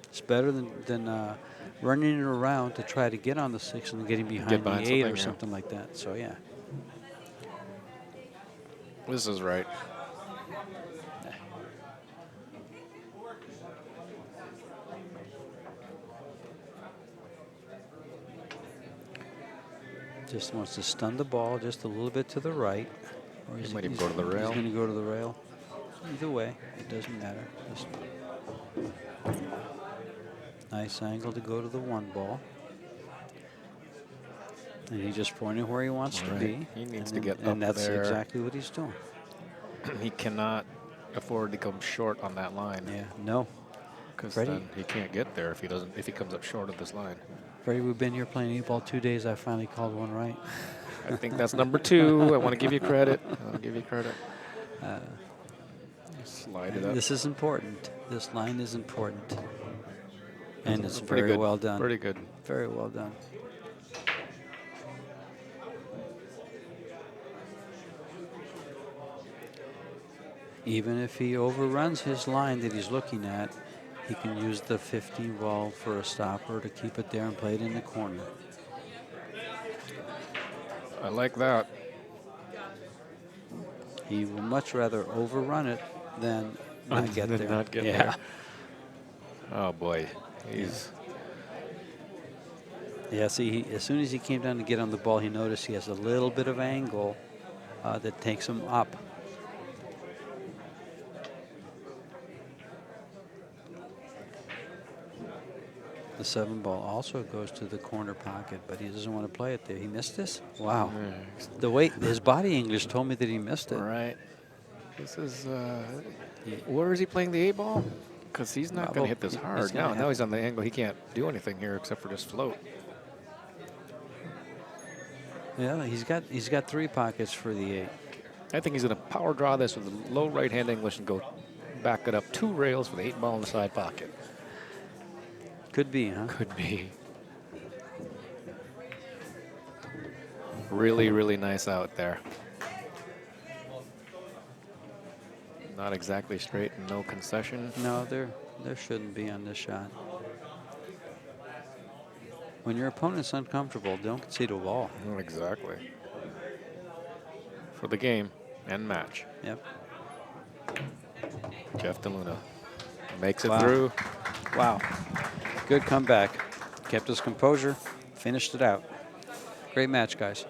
Speaker 3: It's better than running it around to try to get on the 6 and getting behind the 8 or something like that. So yeah.
Speaker 2: This is right.
Speaker 3: Just wants to stun the ball just a little bit to the right. Or
Speaker 2: He might even go to the rail.
Speaker 3: He's going to go to the rail. Either way, it doesn't matter. Just nice angle to go to the 1 ball. And he just pointed where he wants to be.
Speaker 2: He needs to get up
Speaker 3: and that's
Speaker 2: there.
Speaker 3: exactly what he's doing.
Speaker 2: He cannot afford to come short on that line.
Speaker 3: Yeah, no.
Speaker 2: Because then he can't get there if he comes up short of this line.
Speaker 3: Freddie, we've been here playing 8 ball 2 days. I finally called one right.
Speaker 2: I think that's number 2. I want to give you credit. I'll give you credit. Slide it up.
Speaker 3: This is important. This line is important. And it's
Speaker 2: pretty
Speaker 3: very
Speaker 2: good.
Speaker 3: well done.
Speaker 2: Pretty good.
Speaker 3: Very well done. Even if he overruns his line that he's looking at, he can use the 15 ball for a stopper to keep it there and play it in the corner.
Speaker 2: I like that.
Speaker 3: He will much rather overrun it than not get there.
Speaker 2: Not get there. Oh boy,
Speaker 3: Yeah, see, as soon as he came down to get on the ball, he noticed he has a little bit of angle that takes him up. The 7 ball also goes to the corner pocket, but he doesn't want to play it there. He missed this? Wow. The way his body English told me that he missed it.
Speaker 2: Right. This is, where is he playing the 8 ball? Because he's not going to hit this hard. Now he's on the angle. He can't do anything here except for just float.
Speaker 3: Yeah, he's got 3 pockets for the 8.
Speaker 2: I think he's going to power draw this with a low right hand English and go back it up 2 rails for the 8 ball in the side pocket.
Speaker 3: Could be, huh?
Speaker 2: Could be. Really, really nice out there. Not exactly straight and no concession.
Speaker 3: No, there shouldn't be on this shot. When your opponent's uncomfortable, don't concede a ball.
Speaker 2: Not exactly. For the game and match.
Speaker 3: Yep.
Speaker 2: Jeff DeLuna makes it through.
Speaker 3: Wow. Good comeback. Kept his composure, finished it out. Great match, guys.